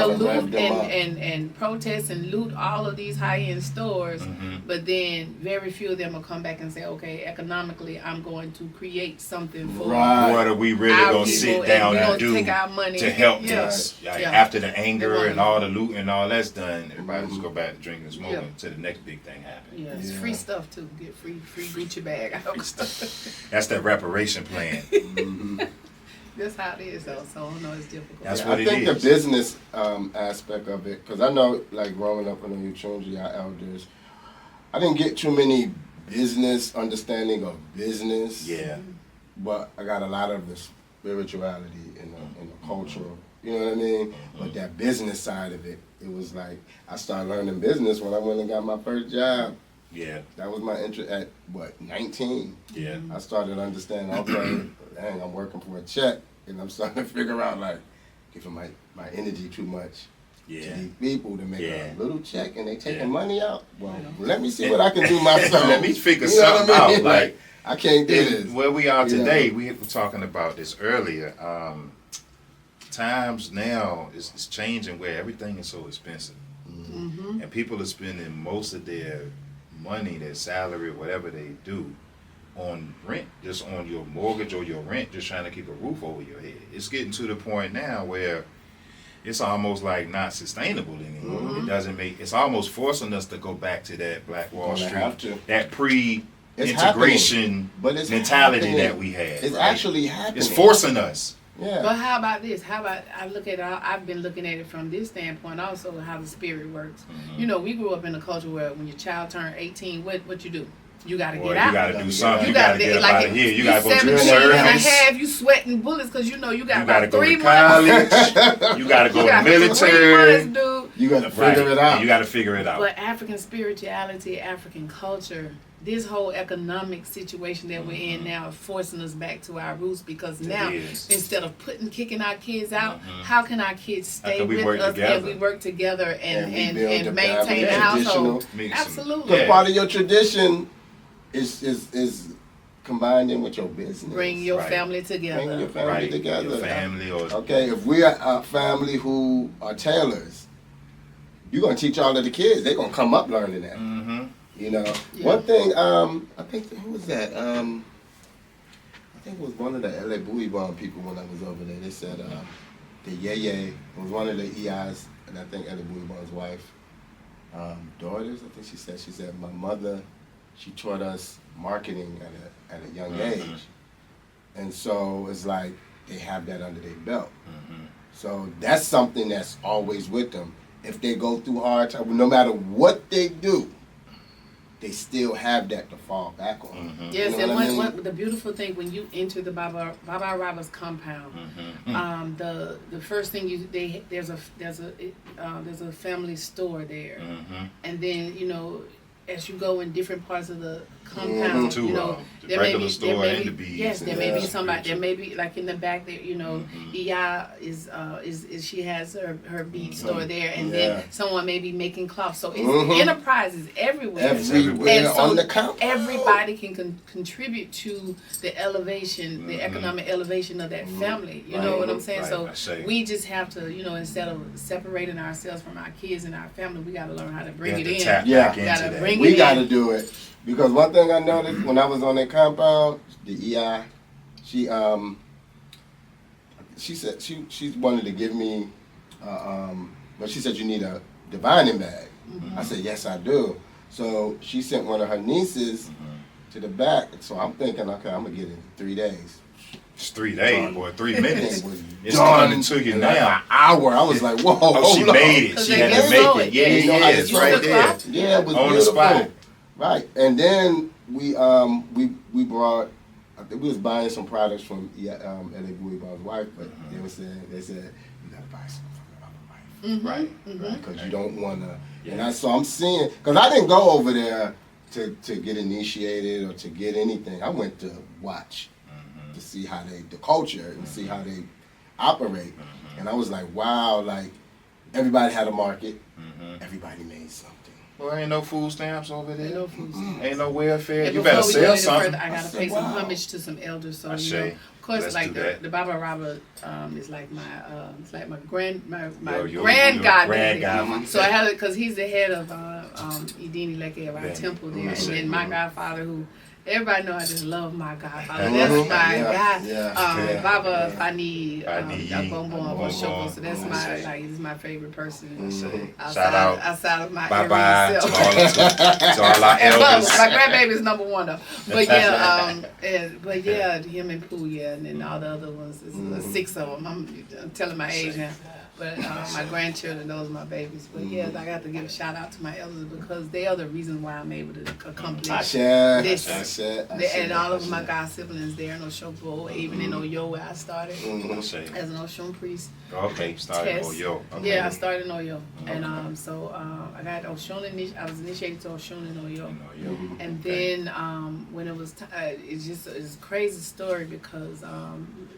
and protest and loot all of these high-end stores, but then very few of them will come back and say, okay, economically, I'm going to create something for what are we really going to sit down and do take our money to help us? After the anger and all the looting and all that's done, everybody just go back to drinking and smoking till the next big thing happens. Yeah, it's free stuff too. Get free Gucci bag. That's that reparation plan. That's how it is, though. So I know it's difficult. That's what I think the business aspect of it, because I know, growing up in Oyetunji, our elders, I didn't get too many business understanding of business. Yeah. But I got a lot of the spirituality and the cultural. You know what I mean? But that business side of it, it was I started learning business when I went and got my first job Yeah. That was my interest at, what, 19? Yeah. I started understanding, okay, dang, I'm working for a check, and I'm starting to figure out, like, giving my energy too much to Yeah. these people to make Yeah. a little check, and they taking Yeah. money out. Well, let me see what I can do myself. Let me figure You know what something I mean? out. Like, I can't do this. where we are You know? today, we were talking about this earlier. Times now is changing where everything is so expensive. Mm-hmm. And people are spending most of their money, their salary, whatever they do, on rent, just on your mortgage or your rent, just trying to keep a roof over your head. It's getting to the point now where it's almost like not sustainable anymore. Mm-hmm. It doesn't make, it's almost forcing us to go back to that Black Wall Gonna have Street, to. that It's pre-integration But it's mentality happening. that we had. It's right? actually happening. It's forcing us. Yeah. But how about this? How about I look at I've been looking at it from this standpoint also, how the spirit works. Mm-hmm. You know, we grew up in a culture where when your child turned 18, what you do? You got to Boy, get out. you got to do something. You gotta got to get up like out of here. You got to go to the 17 and a service. half, you sweating bullets because you know you got You got to about go 3 to months. college. You got to go You to got 3 military. months, dude. You got to figure it out. You got to figure it out. But African spirituality, African culture, this whole economic situation that we're in now is forcing us back to our roots because now is. instead of kicking our kids out, how can our kids stay can we with work us together? and we work together and rebuild the maintain the family, household? traditional. Absolutely. Because part of your tradition is combined in with your business. Bring your Right. family Bring your together. family Right. together. Your family or Okay, if we are a family who are tailors, you're gonna teach all of the kids. They're gonna come up learning that. mm-hmm. You know, Yeah. one thing. I think who was that? I think it was one of the LA Bowie Bomb people when I was over there. They said the Yeye was one of the EIs, and I think LA Bowie Bomb's wife, daughters. I think she said my mother, she taught us marketing at a young age, and so it's like they have that under their belt. So that's something that's always with them. If they go through hard times, no matter what they do, they still have that to fall back on. Yes, You know and what I mean? one the beautiful thing when you enter the Baba Raba's compound, the first thing there's a family store there, and then you know as you go in different parts of the compound, To, you know the there may regular be store and the bees. yes there may be Yeah. somebody there may be like in the back there you know Iyawo is she has her bead store there and Yeah. then someone may be making cloth so it's enterprises everywhere. Everywhere And so on the compound. everybody can contribute to the elevation, the economic elevation of that family. You know what I'm saying? Right, I see. So we just have to, you know, instead of separating ourselves from our kids and our family, we got to learn how to bring You it have to in. tap Yeah. back We into gotta that. bring We it got to in. do it because one thing I noticed when I was on that compound, the EI, she said she wanted to give me, but she said you need a divining bag. I said yes I do. So she sent one of her nieces to the back. So I'm thinking, okay, I'm gonna get it in 3 days. It's 3 days, boy, 3 minutes. It was It's done coming to you in like now. an hour. I was like, whoa. Oh, she hold on. made it. 'Cause She they had get to make slow. it. Yeah, Yeah, you know yeah, how it's to right cook there. up. Yeah, it was On the beautiful. spot. Right, and then we brought. I think we was buying some products from LA Bowie Bob's wife, but they said you gotta buy some from your other wife, Right. because you don't wanna. Yeah. And so I'm seeing, because I didn't go over there to get initiated or to get anything. I went to watch to see how the culture and see how they operate, and I was like, wow, like everybody had a market, everybody made something. Well, ain't no food stamps over there. Ain't no food stamps. Ain't no welfare. And You before better we go sell any something. further, I gotta pay some homage to some elders. So I you see. know, of course, Let's like do that. the Baba Raba is like my it's like my grand Your grand god. godmother. So I had it because he's the head of Idini Leke of our Yeah. temple there, I and see. then my godfather who. Everybody know I just love my godfather. Mhm. That's my Yeah, guy. yeah. Baba Fani Fani, Bonbon Bonbon. Shoko. So that's I my see. he's my favorite person. Shout out. Outside of my Bye bye area to self. all our And elders. Bubba, my grandbaby is number one though. But yeah, him and Pooh, yeah, and then all the other ones, is 6 of them. I'm telling my age now. But my grandchildren, those are my babies. But yes, I got to give a shout out to my elders because they are the reason why I'm able to accomplish this. And all of my god siblings there in Oshobo, even in Oyo where I started as an Oshun priest. Okay, started in Oyo. Okay. Yeah, I started in Oyo, and so I got Oshun. I was initiated to Oshun in Oyo, and then when it was, it's a crazy story because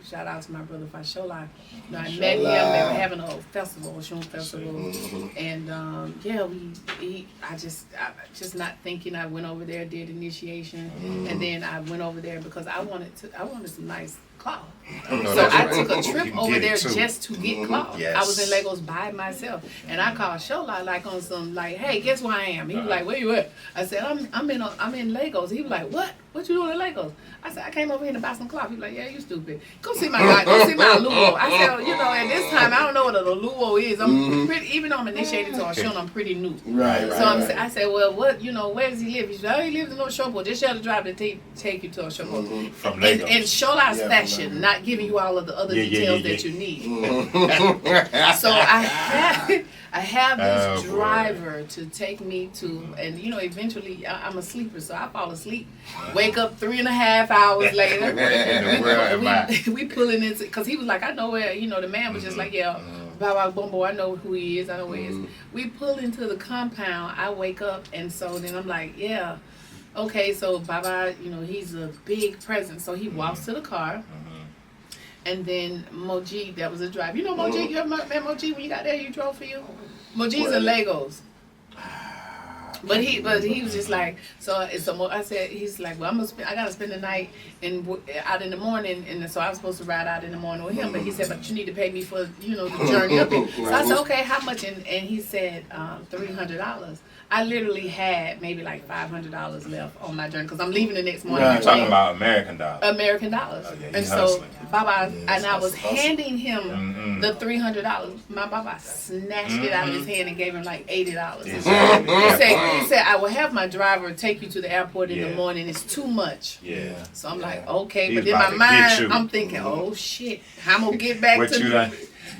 shout out to my brother Fashola. You know, I met him. They were having a festival, Oshun festival, and I just not thinking. I went over there, did initiation, and then I went over there because I wanted some nice cloth. So I took a trip over there just to get cloth. Yes. I was in Lagos by myself, and I called Shola like on some like, hey, guess where I am? He was like, where you at? I said, I'm in Lagos. He was like, what? What you doing in Lagos? I said, I came over here to buy some cloth. He was like, yeah, you stupid. Go see my Oluwo. I said, at this time I don't know what an Oluwo is. I'm pretty, even though I'm initiated to Oshun, I'm pretty new. I said, well, what, where does he live? He said, oh, he lives in Oshobo. Just share the drive to take you to Oshobo. From Lagos. And Shola's fashion, not giving you all of the other details that you need. So I have this driver to take me to, and eventually I'm a sleeper, so I fall asleep, wake up 3.5 hours later. We pulling into, because he was like, I know where, the man was just like, yeah, Baba Bombo, I know who he is, I know where he is. We pull into the compound, I wake up, and so then I'm like, yeah, okay, so Baba, he's a big presence, so he walks to the car. And then Moji, that was a drive. You know Moji? You ever met Moji when you got there? You drove for you? Moji's in Lagos. But he was just like, I said, he's like, well, I gotta spend the night out in the morning, and so I was supposed to ride out in the morning with him. But he said, but you need to pay me for the journey up here. So I said, okay, how much? And he said $300. I literally had maybe like $500 left on my journey because I'm leaving the next morning. You're talking about American dollars. American dollars. And so Baba, and I was handing him the $300. My Baba snatched it out of his hand and gave him like $80. He said, I will have my driver take you to the airport in the morning. It's too much. Yeah. So I'm like, okay. But in my mind, I'm thinking, oh shit, how I'm going to get back to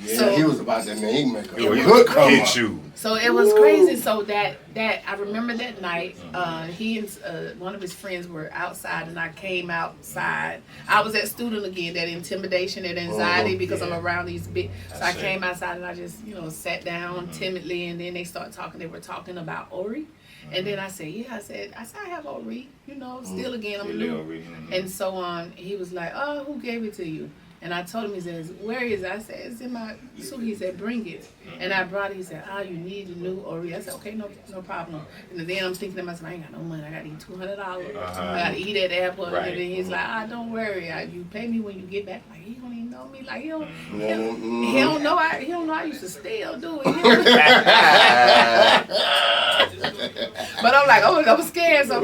Yeah, so he was about that man. He make a good come up. So it was crazy. So that I remember that night. He and one of his friends were outside, and I came outside. I was that student again, that intimidation, that anxiety, because I'm around these big. So I came outside and I just sat down timidly, and then they started talking. They were talking about Ori. And then I said, I said I have Ori. Still again, I'm new. And so on. He was like, oh, who gave it to you? And I told him, he says, where is it? I said, it's in my suit. He said, bring it. And I brought it. He said, you need a new Ori. I said, okay, no problem. And then I'm thinking to myself, I ain't got no money. I got to eat $200. I got to eat at the airport. Right. And then he's like, don't worry. You pay me when you get back. Like, he don't even know me. Like, he don't know I used to steal, do it. But I'm like, I'm scared. So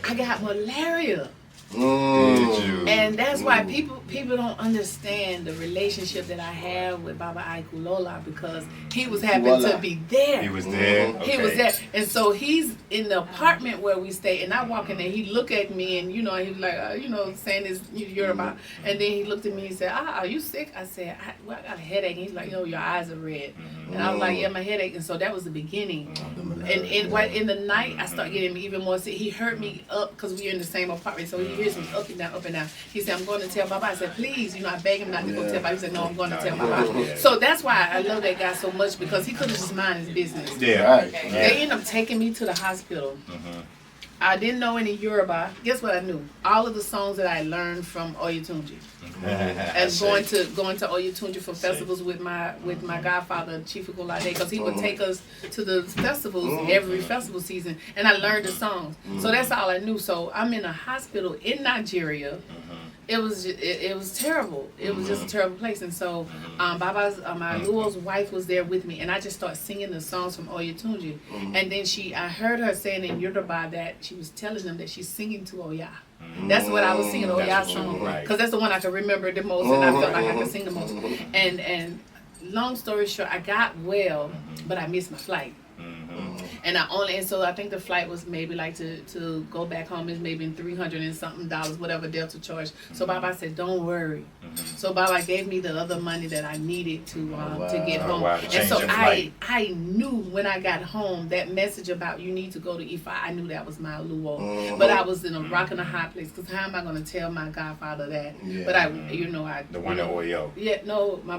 I got malaria. And that's why people don't understand the relationship that I have with Baba Aikulola, because he was happen to be there. He was there. He was there. And so he's in the apartment where we stay, and I walk in there, he looked at me, and he was like, saying this Yoruba. And then he looked at me and said, are you sick? I said, I got a headache. And he's like, your eyes are red. And I was like, yeah, my headache. And so that was the beginning. And in the night, I started getting even more sick. He heard me up, because we were in the same apartment, so he hears me up and down, up and down. He said, I'm going to tell Baba. I said, please, I begged him not to go tell Baba. He said, no, I'm going to tell Baba. So that's why I love that guy so much, because he could have just mind his business. Yeah. They ended up taking me to the hospital. I didn't know any Yoruba. Guess what I knew? All of the songs that I learned from Oyetunji. And going to Oyetunji for festivals with my godfather, Chief Oloye, because he would take us to the festivals every festival season, and I learned the songs. So that's all I knew. So I'm in a hospital in Nigeria. It was terrible. It was just a terrible place. And so Baba's my Luo's wife was there with me, and I just started singing the songs from Oyetunji. And then I heard her saying in Yoruba that she was telling them that she's singing to Oya. That's what I was singing, Oya song, because that's the one I could remember the most, and I felt like I could sing the most. And long story short, I got well, but I missed my flight. And so I think the flight was maybe like to go back home is maybe $300 and something, whatever Delta charged. So Baba said, don't worry. So Baba gave me the other money that I needed to get home. And so I knew when I got home that message about you need to go to IFA, I knew that was my Oluwo. But I was in a rock and a hard place, because how am I going to tell my godfather that? Yeah. But I the one at Oyo. Yeah, no, my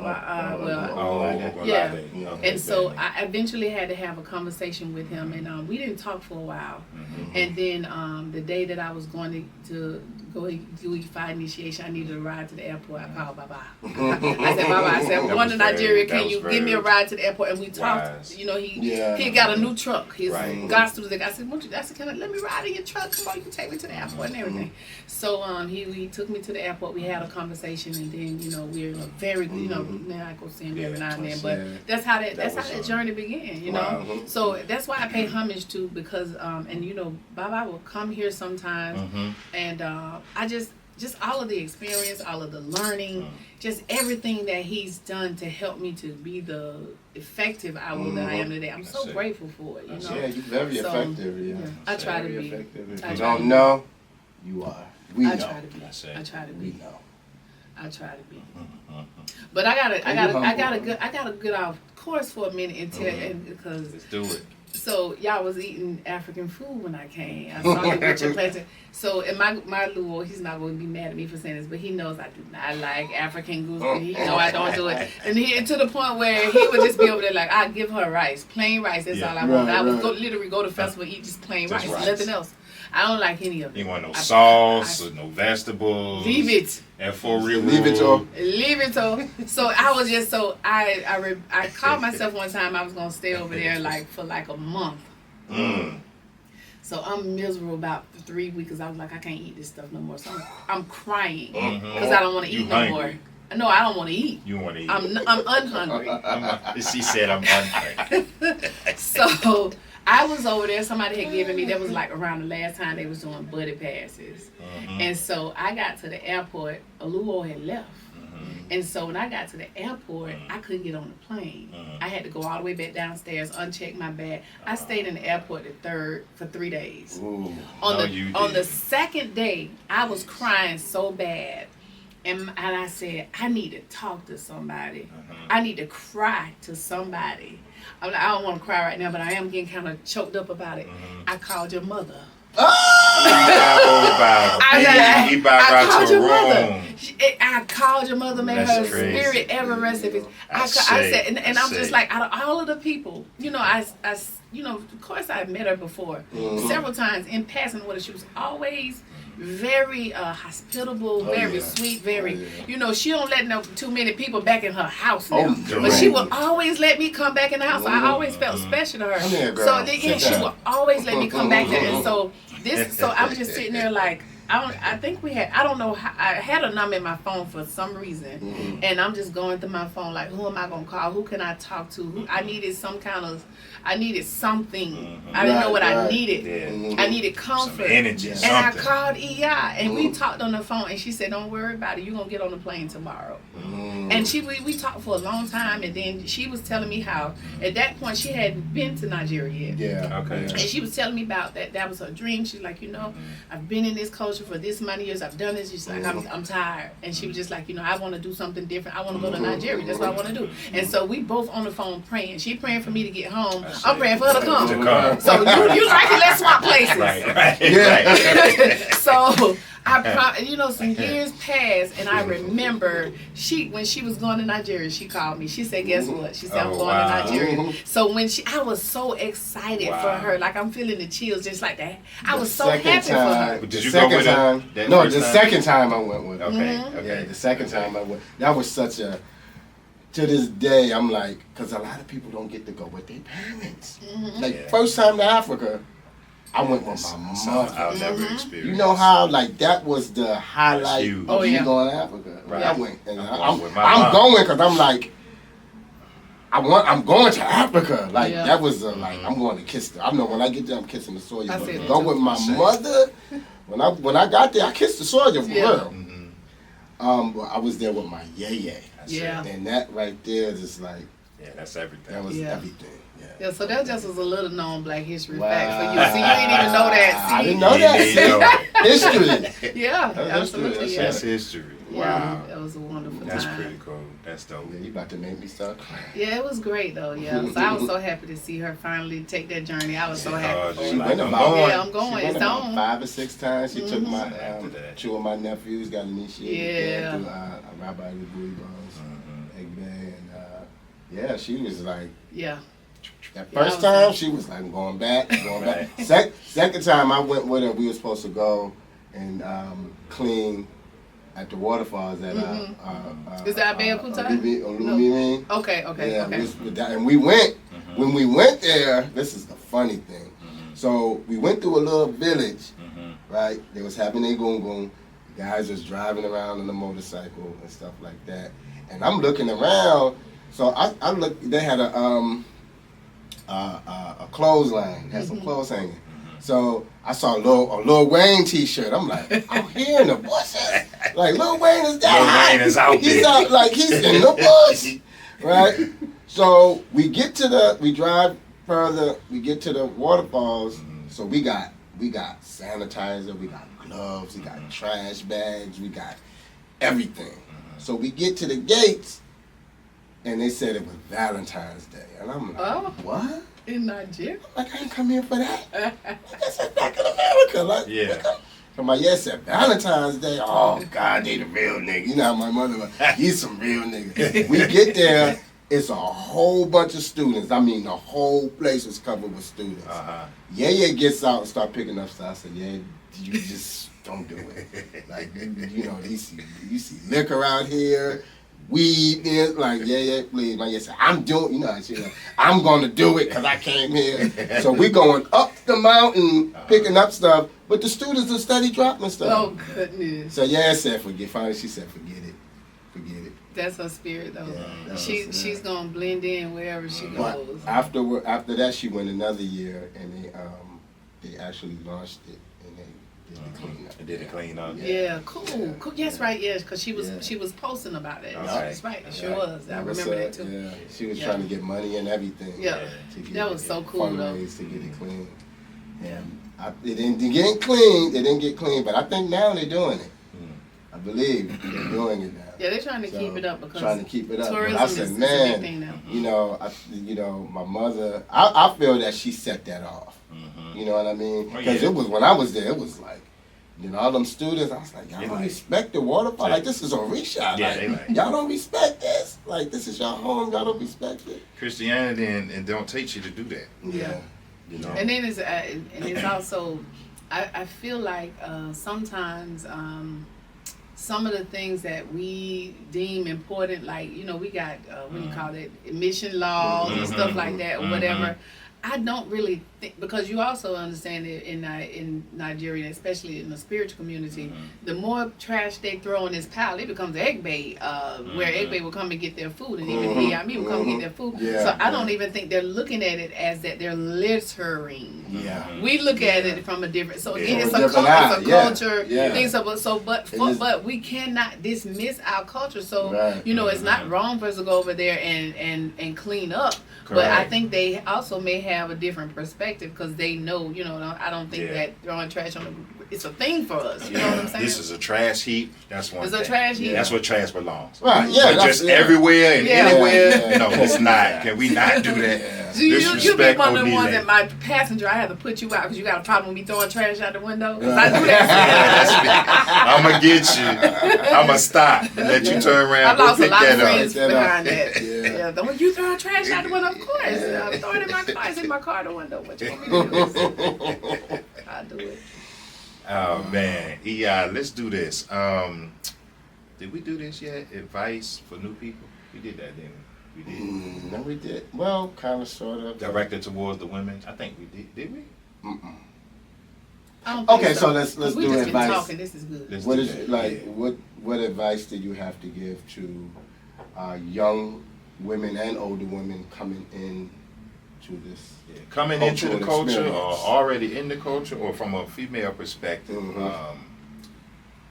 and so I eventually had to have a conversation with him, and we didn't talk for a while. And then the day that I was going to go do IFA initiation, I needed a ride to the airport. I called Baba. I said, Baba, I'm going to Nigeria. Can you give me a ride to the airport? And we talked. You know, he got a new truck. His God students. I said, let me ride in your truck. Come on, you can take me to the airport and everything. So he took me to the airport. We had a conversation, and then we're very now I go see him every now and then. But that's how that journey began. You know, so that's why I pay homage to, because Baba will come here sometimes, and I just all of the experience, all of the learning, just everything that he's done to help me to be the effective Iyawo that I am today. I'm so grateful for it. You know? Yeah, you're very effective. Yeah. I try to be. If you don't know, you are. I try to be. I try to be. We know. I try to be. But I got a good off course for a minute because let's do it. So y'all was eating African food when I came. I saw you with your plantain. So in my Luo, he's not going to be mad at me for saying this, but he knows I do not like African goose. He know I don't do it. And to the point where he would just be over there like, I give her rice, plain rice. That's all I want. I would literally go to festival, eat just plain rice, nothing else. I don't like any of it. You want no sauce or no vegetables. Leave it. And for real. Leave it to. Leave it to. So I was just I called myself one time I was gonna stay over there for a month. So I'm miserable about 3 weeks because I was like, I can't eat this stuff no more. So I'm crying because I don't want to eat no more. No, I don't want to eat. You want to eat. I'm unhungry. She said I'm hungry. So I was over there. Somebody had given me, that was like around the last time they was doing buddy passes. And so I got to the airport. Oluwo had left. And so when I got to the airport, I couldn't get on the plane. I had to go all the way back downstairs, uncheck my bag. I stayed in the airport for 3 days. On the second day, I was crying so bad. And I said, I need to talk to somebody. I need to cry to somebody. I don't want to cry right now, but I am getting kind of choked up about it. I called your mother. I called your mother. I called your mother, made her spirit ever rest in peace. I said, and I'm just like, out of all of the people, of course I met her before several times in passing with her. She was always very hospitable, very sweet, very, she don't let too many people back in her house now. But she would always let me come back in the house. I always felt special to her. So she would always let me come back there. And so I'm just sitting there like, I think I don't know how, I had a number in my phone for some reason, and I'm just going through my phone like, who am I going to call? Who can I talk to? I needed something. I didn't know what I needed. I needed comfort. Some energy, and I called Iyawo, and we talked on the phone, and she said, don't worry about it. You're going to get on the plane tomorrow. And we talked for a long time, and then she was telling me how, at that point, she hadn't been to Nigeria yet. And she was telling me about that was her dream. She's like, I've been in this culture for this many years. I've done this. She's like, I'm tired. And she was just like, I want to do something different. I want to go to Nigeria. That's what I want to do. And so we both on the phone praying. She praying for me to get home. I'm praying for her to come. So you like it, let's swap places. Right. Yeah. So some years passed, and I remember when she was going to Nigeria, she called me. She said, guess what? She said, I'm going to Nigeria. So I was so excited for her. Like, I'm feeling the chills just like that. I was so happy for her. Did you go with her? No, the second time I went with her. Okay. Yeah, the second time I went. That was such a... To this day, I'm like, because a lot of people don't get to go with their parents. First time to Africa, I went with my mother. I'll never experience. You know how like that was the highlight of me going to Africa. Right. I went, and I'm going because I'm like, I'm going to Africa. Like that was like I'm going to kiss. I know when I get there, I'm kissing the soil. But to go with my mother, when I got there, I kissed the soil for real. But I was there with my yeye. Yeah. And that right there is like. Yeah, that's everything. That was everything. Yeah, so that just was a little known Black history Wow. fact for you. See, you didn't even know that. See? I didn't know that. History. Yeah, That's absolutely. history. Yeah. That's history. Yeah, Wow. that was a wonderful That's time. pretty cool. That's dope. Yeah, you about to make me start crying. Yeah, it was great though. Yeah, so I was so happy to see her finally take that journey. I was so happy for She her. went I'm about, going. Yeah, I'm going. She went It's about on. 5 or 6 times. She took my After that. 2 of my nephews got initiated Yeah. through Rabbi Louis Bones, Egg Bay, and yeah, she was like. Yeah. That Yeah, first I was time, she was like, I'm going back, going back. Right. Second time I went with her, we were supposed to go and clean at the waterfalls at Is that Bay of Kuta? Olumiri. Okay. Yeah, and we went. When we went there, this is the funny thing. So we went through a little village, right? They was having a gungun. Guys was driving around on a motorcycle and stuff like that. And I'm looking around. So I look. They had a clothesline, had some clothes hanging. So I saw a Lil Wayne T-shirt. I'm like, I'm here in the bushes. Like Lil Wayne is down. Lil Wayne is out He's there. out, like he's in the bush, right? So we drive further. We get to the waterfalls. So we got sanitizer. We got gloves. We got trash bags. We got everything. So we get to the gates. And they said it was Valentine's Day. And I'm like, what? In Nigeria? Like, I ain't come here for that. That's back in America. Like, Yeah. I'm like, yeah, it said Valentine's Day. Oh, God, they the real nigga. You know how my mother was, he's some real nigga. We get there, it's a whole bunch of students. I mean, the whole place was covered with students. Yeah, gets out and start picking up stuff. I said, yeah, you just don't do it. Like, you know, you see liquor out here. Weed is like, yeah, please. My yes, I'm doing, you know, I'm gonna do it because I came here. So we going up the mountain, picking up stuff, but the students are steady dropping stuff. Oh goodness. So yeah, I said forget. Finally, she said forget it. That's her spirit though. Yeah, She's gonna blend in wherever she goes. But after that, she went another year, and they actually launched it, and they did the cleanup. They did the cleanup. Yeah, cool. Yes, right. Yes, because she was posting about it. Okay. That's right. She was. I remember that too. Yeah, she was trying to get money and everything. Yeah, to get that was so cool though. fundraise to get it clean. And it didn't get clean. They didn't get clean, but I think now they're doing it. I believe they're doing it now. Yeah, they're trying to keep it up because tourism I said, is man, a big thing now. you know, my mother. I feel that she set that off. You know what I mean? Because it was when I was there, it was like. You know, all them students, I was like, y'all don't respect the waterfall. Like, this is Orisha. Yeah, like, y'all don't respect this. Like, this is your home. Y'all don't respect it. Christianity and don't teach you to do that. Yeah. You know. And then it's also, I feel like sometimes some of the things that we deem important, like, you know, we got, what do you call it, emission laws and stuff like that or whatever. I don't really think, because you also understand that in Nigeria, especially in the spiritual community, the more trash they throw in this pile, it becomes egg bait, where egg bait will come and get their food, and even EIM will come and get their food. Yeah, so I don't even think they're looking at it as that they're littering. Yeah. We look at it from a different. So again, From it's a a different culture eye. thing. But we cannot dismiss our culture. So you know, it's not wrong for us to go over there and clean up. Correct. But I think they also may have a different perspective because they know, you know, I don't think that throwing trash on it's a thing for us. You know what I'm saying? This is a trash heap. That's one It's a thing. trash heap. That's where trash belongs. Right, yeah. But just everywhere and anywhere. Yeah. No, it's not. Can we not do that? You be Disrespect one of the Onile. ones that my passenger, I have to put you out because you got a problem with me throwing trash out the window. 'Cause I do that. I'm going to get you. I'm going to stop and let you turn around. I've lost a pick lot of that friends up. behind that. Yeah. Don't you throw trash out the window? Of course. I'm throwing it in my car. It's in my car the window. What you want me to do? I'll do it. Oh, man. Let's do this. Did we do this yet? Advice for new people? We did that, didn't we? We did. No, we did. Well, kind of, sort of. Directed towards the women? I think we did. Did we? I don't think Okay, so let's we do just advice. been talking. This is good. Let's What do is that. like? Yeah. What advice do you have to give to young women and older women coming in to this? Yeah. Coming into the cultural culture or experience? already in the culture or from a female perspective,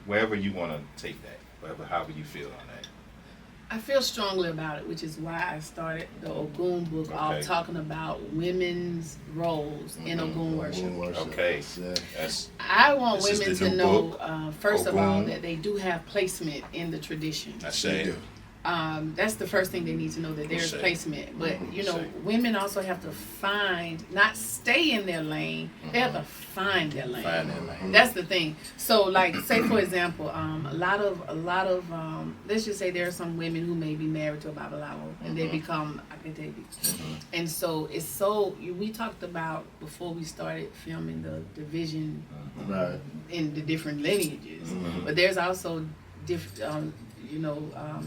wherever you want to take that, however you feel on that. I feel strongly about it, which is why I started the Ogun book off talking about women's roles in Ogun worship. Okay. I want women to know, first of all, that they do have placement in the tradition. I say. That's the first thing they need to know, that there's placement. But women also have to not stay in their lane. They have to find their lane. That's the thing. So, like, say for example, a lot of let's just say there are some women who may be married to a Babalawo and they become Akatebi. And so we talked about before we started filming the division in the different lineages, but there's also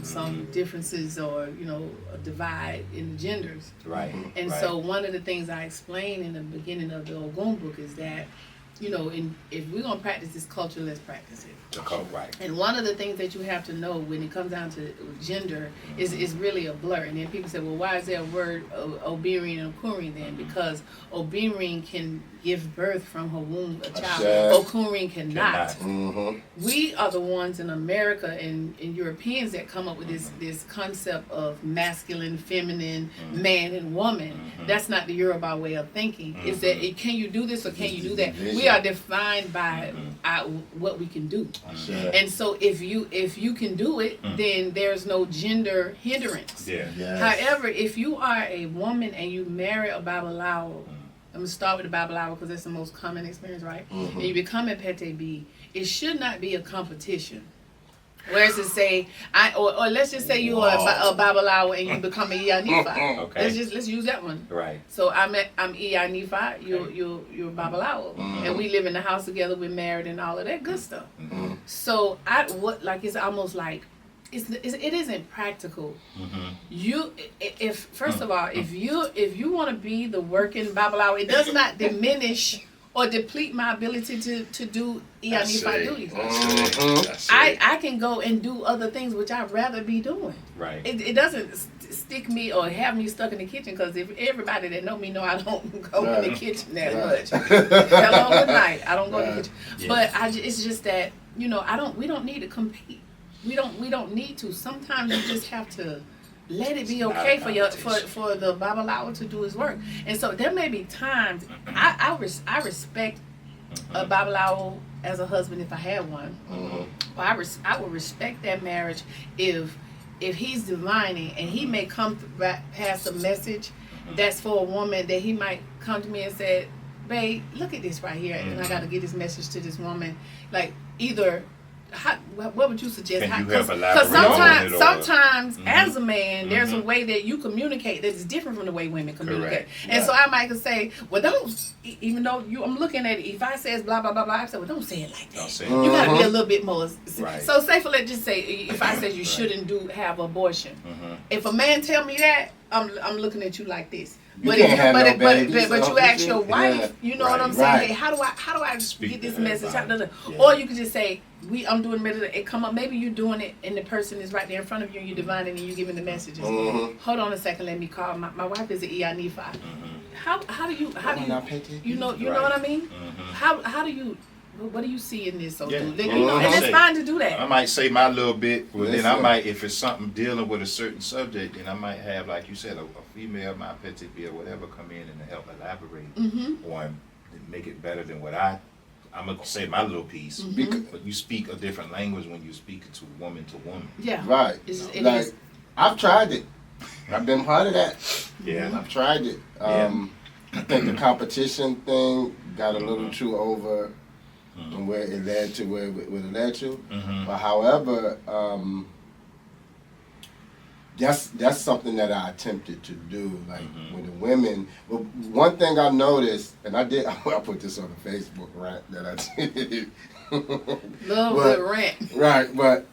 some differences or, a divide in the genders. Right. And so one of the things I explained in the beginning of the Ogun book is that, if we're going to practice this culture, let's practice it. Right. And one of the things that you have to know when it comes down to gender is really a blur. And then people say, well, why is there a word Obirin and Okurin then? Because Obirin can give birth from her womb a child. Okurin cannot. We are the ones in America and Europeans that come up with this concept of masculine, feminine, man and woman. That's not the Yoruba way of thinking. It's that can you do this or can you do that? We are defined by what we can do. And so if you can do it, then there's no gender hindrance. However, if you are a woman and you marry a Babalawo, I'm going to start with the Babalawo because that's the most common experience, right? And you become a Pete B, it should not be a competition. Whereas to say, or let's just say you are a Babalawo and you become a Iyanifa. Let's use that one. Right. So I'm Iyanifa, you're Babalawo, and we live in the house together, we're married and all of that good stuff. So it's almost like it isn't practical. First of all, if you want to be the working Babalawo, it does not diminish or deplete my ability to do Iyanifa duties. I can go and do other things which I'd rather be doing. Right. It doesn't stick me or have me stuck in the kitchen, because if everybody that know me know I don't go in the kitchen that much. Hello, good night. I don't go in the kitchen. But it's just that we don't need to compete. We don't need to. Sometimes you just have to let it be okay for the Babalawo to do his work. And so there may be times I respect a Babalawo as a husband if I had one. Or I would respect that marriage if he's divining and he may come past a message that's for a woman that he might come to me and say, babe, look at this right here, and I got to get this message to this woman. Like, either what would you suggest? Because sometimes as a man, there's a way that you communicate that is different from the way women communicate. And so I might say, well, don't, even though I'm looking at it, if I says blah, blah, blah, blah, I say, well, don't say it like that. You got to be a little bit more. So say for let's just say, if I say you shouldn't have abortion. If a man tell me that, I'm looking at you like this. But you ask your wife, you know what I'm saying? Hey, how do I get this message out? Or you could just say, I'm doing it come up. Maybe you're doing it and the person is right there in front of you and you're divining and you're giving the messages. Hold on a second, let me call. My wife is an Iyanifa. How do you know what I mean? How do you? What do you see in this? And it's fine to do that. I might say my little bit, but then I might, if it's something dealing with a certain subject, then I might have, like you said, a female, my petty or whatever, come in and help elaborate on, make it better than what I'm going to say my little piece. But you speak a different language when you speak to woman. Yeah. Right. I've tried it. I've been part of that. Yeah. I've tried it. I think the competition thing got a little too over. And where it led to where it led to. But however, that's something that I attempted to do, like with the women. But one thing I noticed, and I put this on the Facebook rant that I did. Good rant. Right, but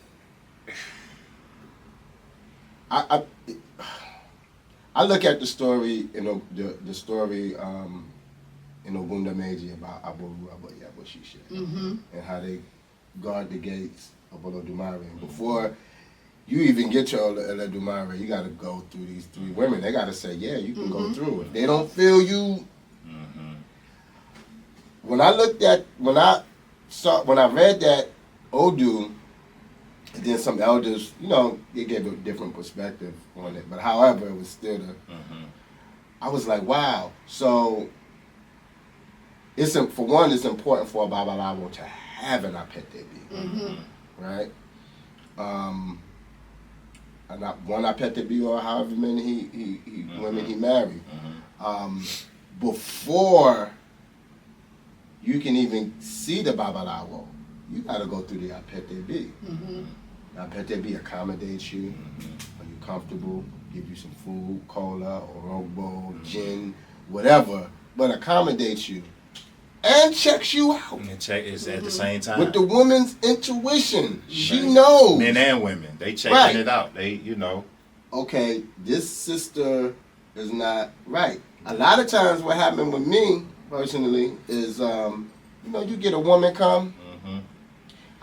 I look at the story, the story in Osundamisi about Aboru Abayaboshisha and how they guard the gates of Olodumare. And before you even get to Olodumare, you got to go through these three women. They got to say, yeah, you can go through. If they don't feel you, when I read that Odu, And then some elders, you know, they gave a different perspective on it. But however, it was still I was like, wow. So for one, it's important for a Babalawo to have an Apetebi, right? One Apetebi or however many women he married. Before you can even see the Babalawo, you got to go through the Apetebi. Apetebi accommodates you. Are you comfortable? Give you some food, cola, orogbo, gin, whatever, but accommodates you and checks you out. And check is at the same time. With the woman's intuition, she knows. Men and women, they checking it out. They, you know. Okay, this sister is not right. A lot of times, what happened with me personally is, you know, you get a woman come.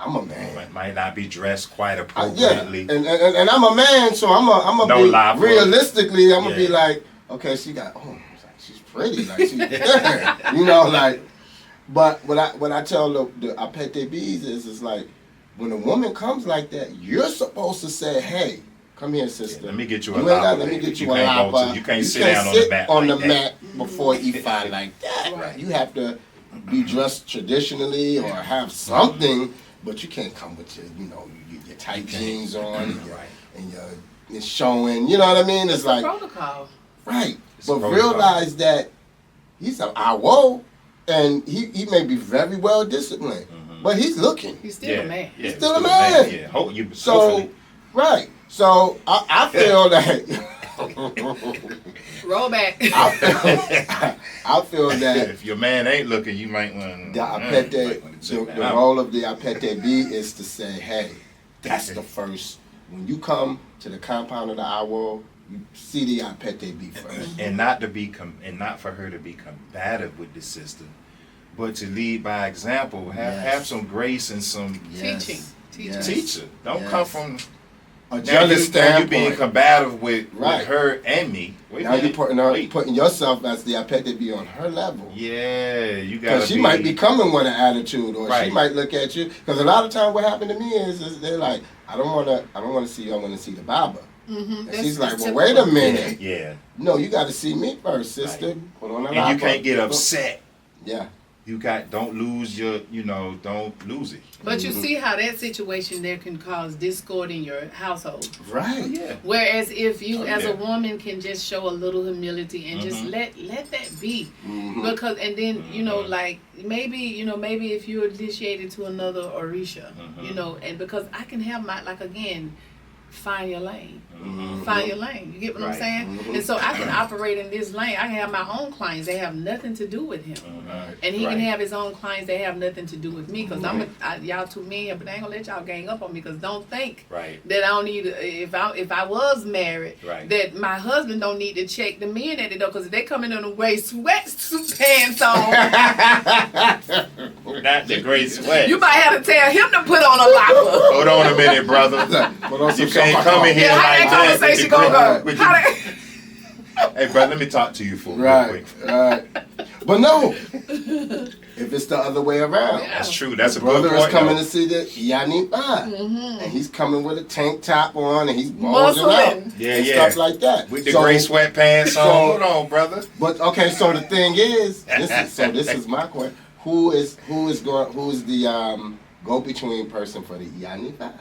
I'm a man. Might not be dressed quite appropriately. And I'm a man, so I'm a be realistically. I'm gonna be like, okay, she's pretty, like she's you know, like. But what I tell the Apetebis is like, when a woman comes like that, you're supposed to say, hey, come here, sister. Let me get you a lapa. Let me get you a lapa. You can't sit down on the mat before IFA like that. Right. You have to be dressed traditionally or have something. But you can't come with your, you know, your tight jeans on and you're showing, you know what I mean? It's like protocol. Right. But realize that he's an Iyawo and he may be very well disciplined, but he's looking. He's still a man. He's still a man. Yeah. Hopefully. Right. So I feel that. Roll back. I feel that if your man ain't looking, you might want the role of the Apete is to say, hey, that's the first. When you come to the compound of the Iyawo, you see the Apete first. And not for her to be combative with the sister, but to lead by example. Have some grace and some teaching. Teacher. Don't come from a jealous standpoint. You being combative with her and me. Now you're putting yourself as the Apete on her level. Yeah, you got. Because she might be coming with an attitude, or she might look at you. Because a lot of times, what happened to me is they're like, I don't want to see you. I want to see the Baba. And she's like, well, wait a minute. Yeah. No, you got to see me first, sister. Put on a and you can't get upset. Yeah. Don't lose don't lose it. But you see how that situation there can cause discord in your household. Right. Yeah. Whereas if you as a woman can just show a little humility and just let that be. Because and then, like maybe if you're initiated to another Orisha, and because I can have my find your lane. Find your lane. You get what I'm saying? And so I can operate in this lane. I can have my own clients. They have nothing to do with him. And he can have his own clients. They have nothing to do with me. Because y'all too men, but I ain't going to let y'all gang up on me. Because don't think that I don't need if I was married, that my husband don't need to check the men at the door. Because if they come in on the gray sweatsuit pants on. Not the gray sweat. You might have to tell him to put on a lapa. Hold on a minute, brother. You can't come in here like that. Conversation gonna go. Hey, brother, let me talk to you for real quick. Right. But no, if it's the other way around. That's true. That's a brother good point. Is coming to see the Iyanipa. And he's coming with a tank top on and he's bulging out. And stuff like that. With the gray sweatpants on. Hold on, brother. But okay, so the thing is, this is my question. Who is the go-between person for the Iyanipa?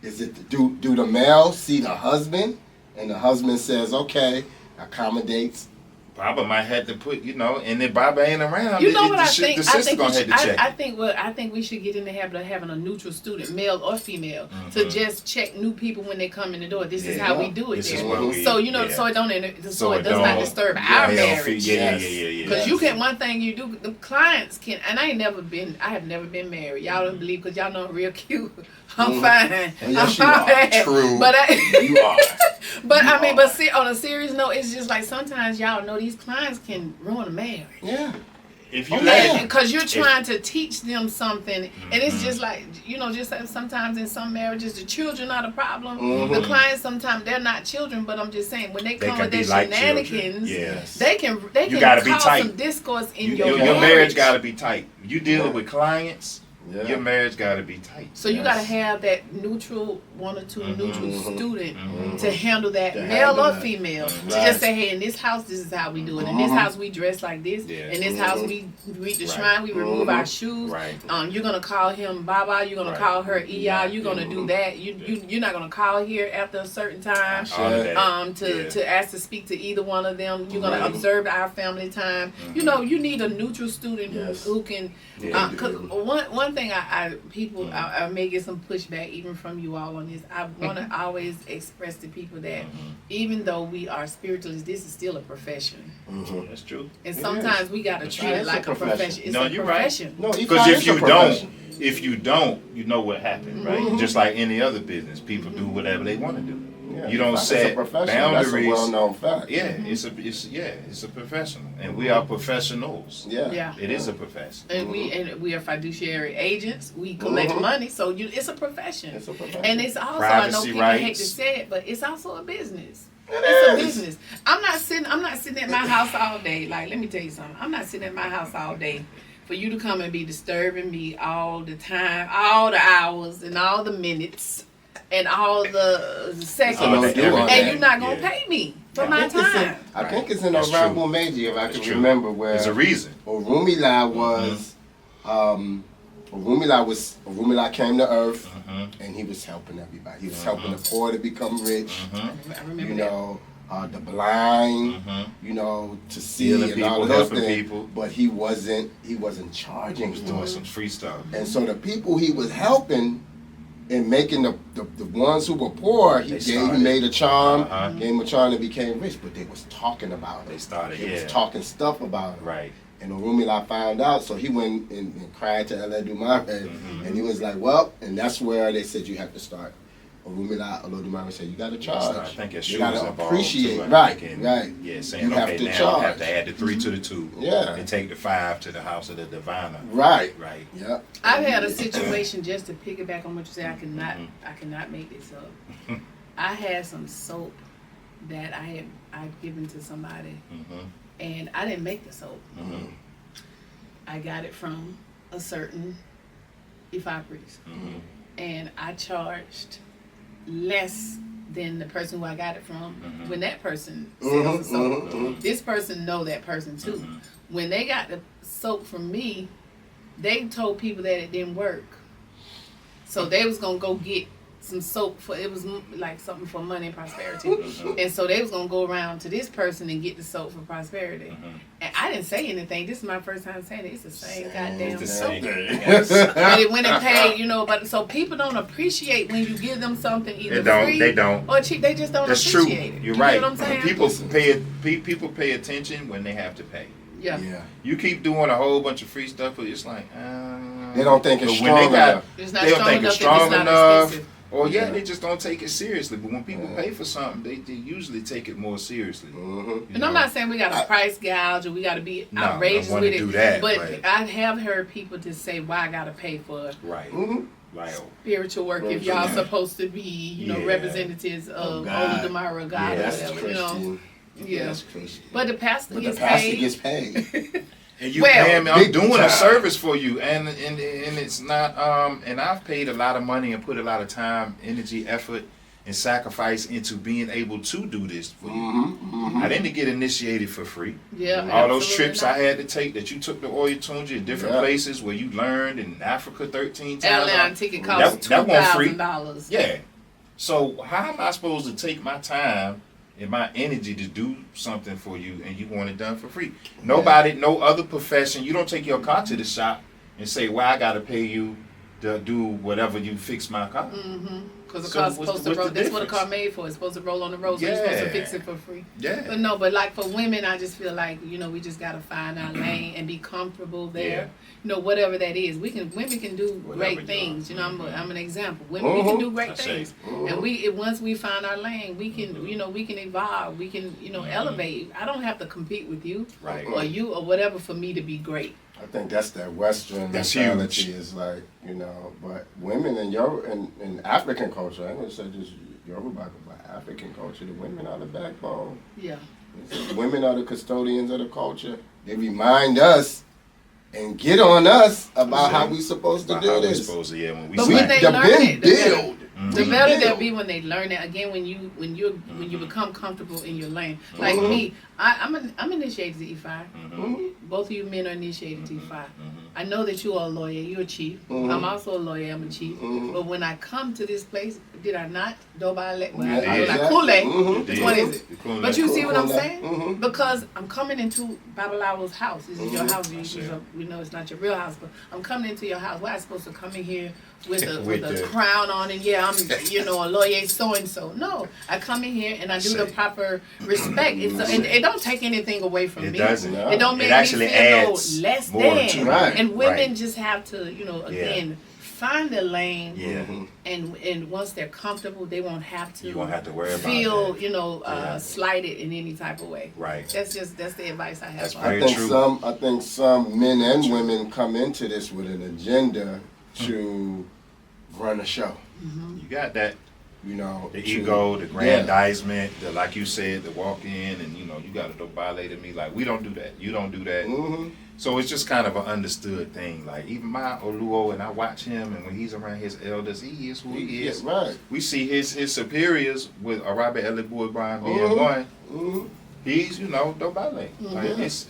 Is it do the male see the husband and the husband says, okay, accommodates? Baba might have to put, and if Baba ain't around, you know what I think? The sister gonna have to check. I think we should get in the habit of having a neutral student, male or female, to just check new people when they come in the door. This is how we do it. So it does not disturb our marriage. Yeah. Because one thing you do, the clients can, and I have never been married. Y'all don't believe because y'all know I'm real cute. I'm fine. I'm fine. True. But you are. But see, on a serious note, it's just like sometimes y'all know these clients can ruin a marriage. Yeah. If you because you're trying to teach them something, and it's just like just like sometimes in some marriages the children are the problem. The clients sometimes they're not children, but I'm just saying when they come with their shenanigans, they can cause some discourse in your marriage got to be tight. You dealing with clients. your marriage got to be tight. So you got to have that neutral, one or two neutral student to handle that, To male handle or that. female. To Right. just say, hey, in this house, this is how we do it. In this house, we dress like this. In this house, we read the shrine, we remove our shoes. Right. You're gonna call him Baba. You're gonna call her Iyawo. You're gonna do that. You're not gonna call here after a certain time. To ask to speak to either one of them. You're gonna observe our family time. You know, you need a neutral student who can. Cause one thing I may get some pushback even from you all on this. I want to always express to people that even though we are spiritualists, this is still a profession. That's true. And sometimes we gotta treat it like a profession. It's a profession. No, because if you don't, you know what happened, right? Just like any other business, people do whatever they want to do. You don't set boundaries. That's a well-known fact. Yeah, it's a professional, and we are professionals. Yeah. It is a profession. And we are fiduciary agents. We collect money, so it's a profession. It's a profession. And it's also, Privacy I know people rights. hate to say it, but it's also a business. It's a business. I'm not sitting at my house all day. Like, let me tell you something. I'm not sitting at my house all day for you to come and be disturbing me all the time, all the hours and all the minutes and all the seconds, and you're not gonna pay me for my time. I think it's in a That's Rambo true. Meiji, if I That's can true. remember, where There's a reason. Orumila was, Orumila came to Earth, and he was helping everybody. He was helping the poor to become rich. I remember You know, the blind. You know, to see Healing and all people, of those helping things. people. But he wasn't charging for Doing it. some free stuff. And so the people he was helping and making the ones who were poor, he made a charm, gave him a charm and became rich, but they was talking about it. They was talking stuff about it. Right. And Orumila found out, so he went and cried to Olodumare, and he was like, well, and that's where they said you have to start. Olodumare said, you got to charge. I think it's you got to involved appreciate, too, right. Yeah, saying, You have okay, to now charge. you have to add the 3 to the 2. Yeah. And take the 5 to the house of the diviner. Right. Right. Yeah. I've had a situation, just to piggyback on what you said, I cannot make this up. I had some soap that I'd given to somebody, and I didn't make the soap. I got it from a certain IFA priest, and I charged less than the person who I got it from. When that person sells the soap, this person know that person too. When they got the soap from me, they told people that it didn't work, so they was gonna go get some soap for, it was like something for money and prosperity, and so they was gonna go around to this person and get the soap for prosperity. And I didn't say anything. This is my first time saying it. It's the same goddamn soap. But when they pay, you know, but so people don't appreciate when you give them something either free They don't. or cheap. They just don't That's appreciate true. it. You're You right. know what I'm saying? People pay attention when they have to pay. Yeah. You keep doing a whole bunch of free stuff, but it's like They don't think it's but strong when they got, enough. It's not they don't strong think enough. it's strong It's not enough. expensive. Or they just don't take it seriously. But when people pay for something, they usually take it more seriously. And I'm not saying we got to price gouge or we got to be No, outrageous I don't with wanna it. do that, but but- I have heard people to say, "Why I got to pay for Right. Right. spiritual work if y'all supposed to be, you know, Yeah. representatives of God. Olodumare God or That's whatever, you know." Christian. Yeah. That's Christian. But the pastor But the gets pastor paid. gets paid. And you Well, paying me, I'm big doing time. a service for you, and it's not and I've paid a lot of money and put a lot of time, energy, effort, and sacrifice into being able to do this for you. I didn't get initiated for free. Yeah, All those absolutely trips not. I had to take that you took to Oloye in different places where you learned in Africa 13 times. Airline ticket costs that wasn't free. $2,000. Yeah. So how am I supposed to take my time and my energy to do something for you and you want it done for free? Nobody, no other profession, you don't take your car to the shop and say, well, I got to pay you to do whatever you fix my car. Because the So car's what's supposed the to roll. That's what a difference? car made for. It's supposed to roll on the road, so you're supposed to Yeah. fix it for free. Yeah. But no, but like for women, I just feel like, you know, we just gotta find our lane and be comfortable there. Yeah. You know, whatever that is, women can do Whatever great you things. are. You know, I'm an example. Women we can do great That's things, it. and once we find our lane, we can, you know, we can evolve. We can, you know, elevate. I don't have to compete with you, Right. or you, or whatever for me to be great. I think that's that Western That's mentality huge. is like, you know, but women in African culture, I ain't gonna say just Yoruba, but African culture, the women are the backbone. Yeah. Women are the custodians of the culture. They remind us and get on us about how we supposed to About do how we this. supposed to, yeah, when we But We when they the learn been it, the better. build. The We better build. that be when they learn it. Again, when you become comfortable in your lane. Like me, I'm initiated to E5. Both of you men are initiated to E5. I know that you are a lawyer. You're a chief. I'm also a lawyer. I'm a chief. But when I come to this place, did I not? Which one is it? But you see what I'm saying? Because I'm coming into Babalawo's house. This is your house. We know it's not your real house, but I'm coming into your house. Why am I supposed to come in here with a crown on and I'm a lawyer so and so? No, I come in here and I do the proper respect. And it don't take anything away from me. It doesn't. It don't make It actually me feel adds less more than. to it. Right. And women just have to, again, find their lane. Yeah. And once they're comfortable, they won't have to. You won't have to worry about feel, that. slighted in any type of way. Right. That's the advice I have. That's for very others. true. I think some men and women come into this with an agenda to run a show. You got that. The ego, the grandizement, the, like you said, the walk in and you got to violate me. Like, we don't do that. You don't do that. So it's just kind of an understood thing. Like, even my Oloye, and I watch him, and when he's around his elders, he is who he is. Right. We see his superiors with Arabe Elibu Ibrahim being one. He's, don't violate. Like, it's,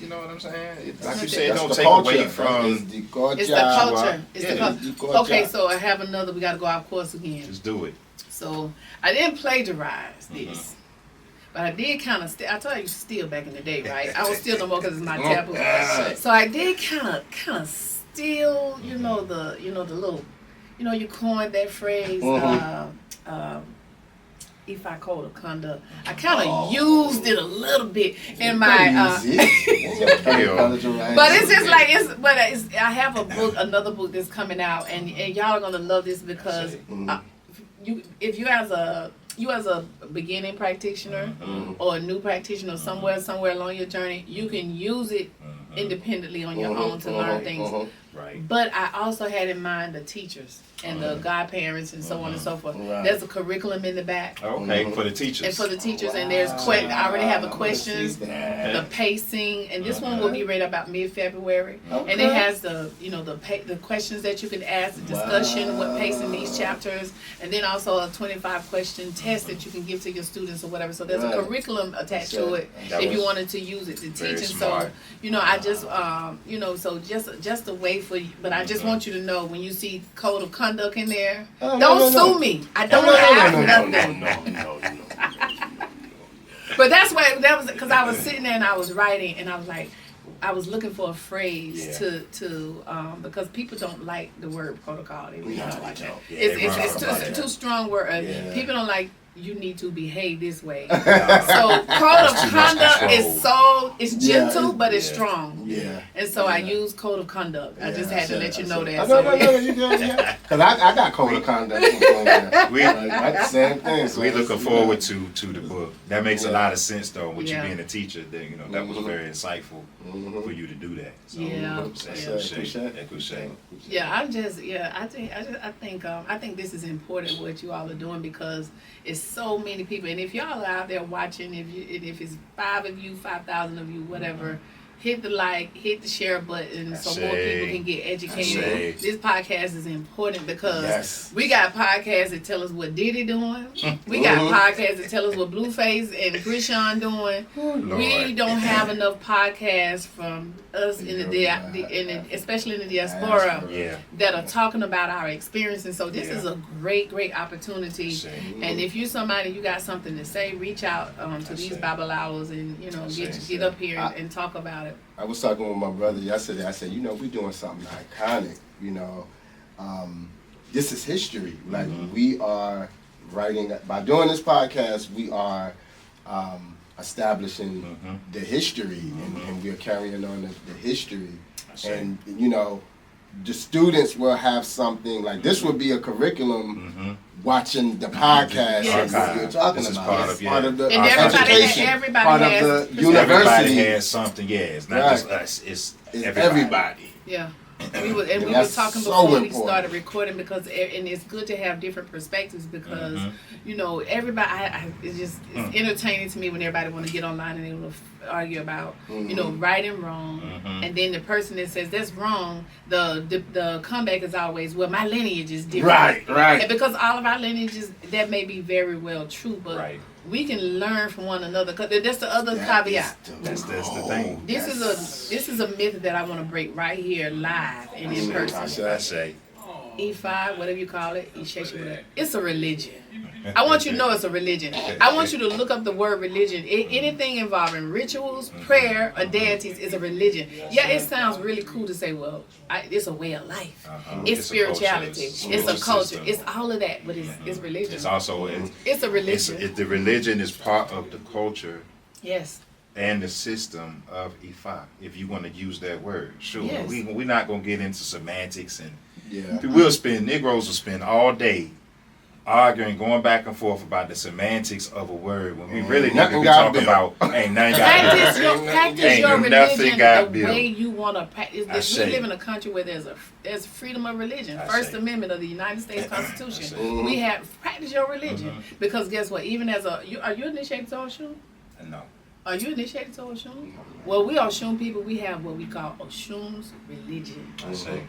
you know what I'm saying? Like you said, it don't take away from. It's the culture. It's the culture. It's the It's culture. the culture. Okay, so I have another. We got to go off course again. Just do it. So I didn't plagiarize this, but I did kind of. I told you still back in the day, right? I was still no more because it's not taboo. So I did kind of steal. The little. You coined that phrase. If I code of conduct, I kind of used it a little bit in my. But it's just like I have a book, another book that's coming out, and y'all are gonna love this because if you as a beginning practitioner or a new practitioner somewhere along your journey, you can use it independently on your own to learn things. Right. But I also had in mind the teachers and the godparents and so on and so forth. Right. There's a curriculum in the back. Okay, for the teachers. And for the teachers, and there's I already have the questions, the pacing, and this one will be read about mid-February. And it has the the questions that you can ask, the discussion, what pacing these chapters, and then also a 25-question test that you can give to your students or whatever. So there's a curriculum attached to it if you wanted to use it to teach. And so I just so just a way for you. But I just want you to know when you see code of conduct in there, don't sue me. I don't have nothing. No. But that was because I was sitting there and I was writing and I was like, I was looking for a phrase to because people don't like the word protocol. They really don't like that. It's too strong word. People don't like. You need to behave this way. So code of conduct is gentle, but it's strong. Yeah. And so I use code of conduct. I just had to let you know that. No, you good, yeah. Because I got code of conduct. Like the same thing. So we're looking forward to the book. That makes a lot of sense, though, with you being a teacher. That was very insightful for you to do that. So, I think this is important what you all are doing because it's so many people, and if y'all are out there watching, if it's 5 of you, 5,000 of you, whatever, hit the like, hit the share button so more people can get educated. This podcast is important because we got podcasts that tell us what Diddy doing. We got podcasts that tell us what Blueface and Krishan doing. We don't have enough podcasts from us especially in the diaspora that are talking about our experience. And so this is a great opportunity. And if you're somebody, you got something to say, reach out to these Babalawas and get up here and talk about it. I was talking with my brother yesterday. I said, we're doing something iconic. This is history. Like we are writing by doing this podcast. We are establishing the history, and we're carrying on the history. And the students will have something like this. Will be a curriculum. Watching the podcast that you're talking about. Part of the education. Part of the university. Everybody has something. Yeah, it's not just us. It's everybody. Yeah. We were talking so before we important. started recording because and it's good to have different perspectives because you know everybody. It's entertaining to me when everybody want to get online and they want to argue about you know right and wrong, and then the person that says that's wrong, the comeback is always, well, my lineage is different, right, and because all of our lineages, that may be very well true, but we can learn from one another. Because that's the other caveat. That's the thing. This is a myth that I want to break right here live and in person. I say. IFA, whatever you call it, it's a religion. I want you to know it's a religion. I want you to look up the word religion. Anything involving rituals, prayer, or deities is a religion. Yeah, it sounds really cool to say, well, it's a way of life. It's spirituality. It's a culture. It's all of that, but it's religion. It's also it's a religion. The religion is part of the culture. Yes. And the system of IFA, if you want to use that word. Sure. Yes. We're not going to get into semantics and Yeah. Negroes will spend all day arguing, going back and forth about the semantics of a word when we really need to be talking about ain't nothing got built. Practice your religion the way you want to practice. We live in a country where there's freedom of religion. First Amendment of the United States Constitution. We have practice your religion because guess what? Even as are you initiated to Oshun? No. Are you initiated to Oshun? Well, we Oshun people. We have what we call Oshun's religion. I say.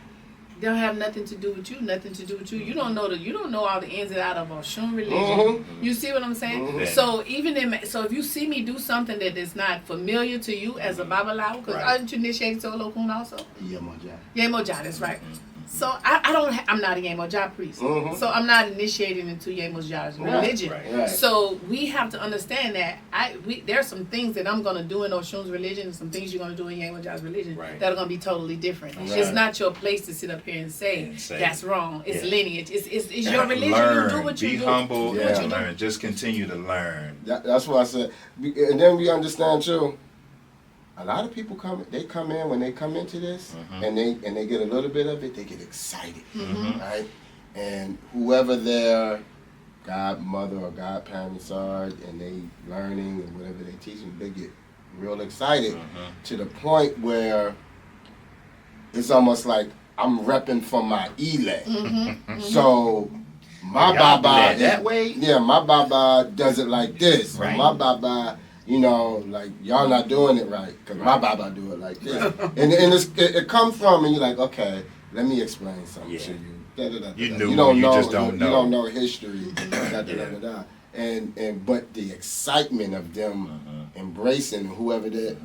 They don't have nothing to do with you. Nothing to do with you. You don't know all the ins and outs of Oshun religion. You see what I'm saying? So if you see me do something that is not familiar to you as a Babalawo, because aren't you initiated to Olokun also? Yemoja, that's right. So I'm not a Yemoja priest. So I'm not initiated into Yemoja's religion. Right. So we have to understand that there's some things that I'm going to do in Oshun's religion and some things you're going to do in Yemoja's religion that are going to be totally different. Right. It's not your place to sit up here and say that's wrong. It's lineage. It's your religion. Learn. You do what you do. Be humble and do. learn. Just continue to learn. That's what I said. And then we understand too. A lot of people come in when they come into this and they get a little bit of it, they get excited, right? And whoever their godmother or godparents are, and they learning and whatever they teaching, they get real excited to the point where it's almost like I'm repping for my Ile. So my Baba that way. Yeah, my Baba does it like this. Right. My Baba. You know, like, y'all not doing it right, because my Baba do it like this. And it comes from, and you're like, okay, let me explain something to you. You just don't know. You don't know history. But the excitement of them embracing whoever that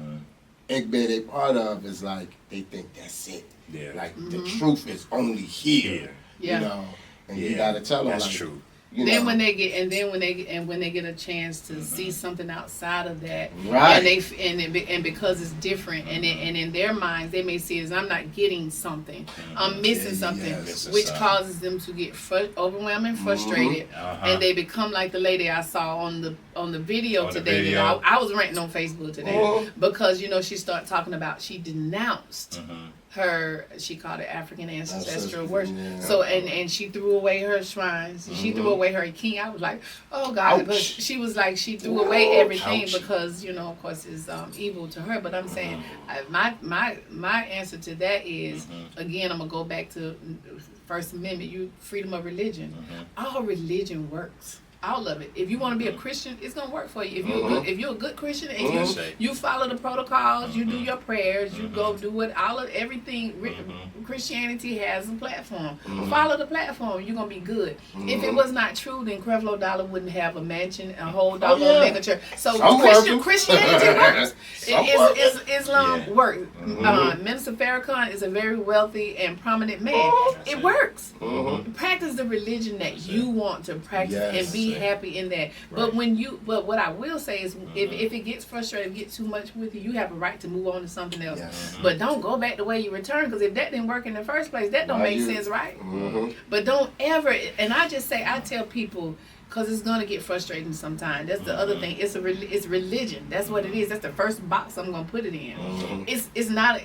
Egbe they part of is like, they think that's it. Yeah. Like, the truth is only here. You know, and you got to tell them, that's like, true. Then when they get a chance to see something outside of that, right? And because it's different, and in their minds they may see it as I'm not getting something, I'm missing something, which causes them to get overwhelmed and frustrated, and they become like the lady I saw on the video today. You know, I was ranting on Facebook today because she started talking about she denounced. She called it African ancestral worship. Yeah. So and she threw away her shrines. She threw away her king. I was like, oh God, but she was like she threw away everything because of course it's evil to her. But I'm saying my answer to that is again I'm gonna go back to First Amendment. Freedom of religion. All religion works. All of it. If you want to be a Christian, it's gonna work for you. If you're a good Christian and you follow the protocols, you do your prayers, you go do everything. Christianity has a platform. Follow the platform. You're gonna be good. If it was not true, then Creflo Dollar wouldn't have a mansion, a whole mega church. So Christianity works. Islam works. Minister Farrakhan is a very wealthy and prominent man. It works. Practice the religion that you want to practice and be happy in that. But what I will say is if it gets frustrated, gets too much with you, you have a right to move on to something else. But don't go back the way you returned, because if that didn't work in the first place, that don't make sense, right? But don't ever, and I tell people, because it's gonna get frustrating sometimes. That's the other thing. It's religion. That's what it is. That's the first box I'm gonna put it in. It's not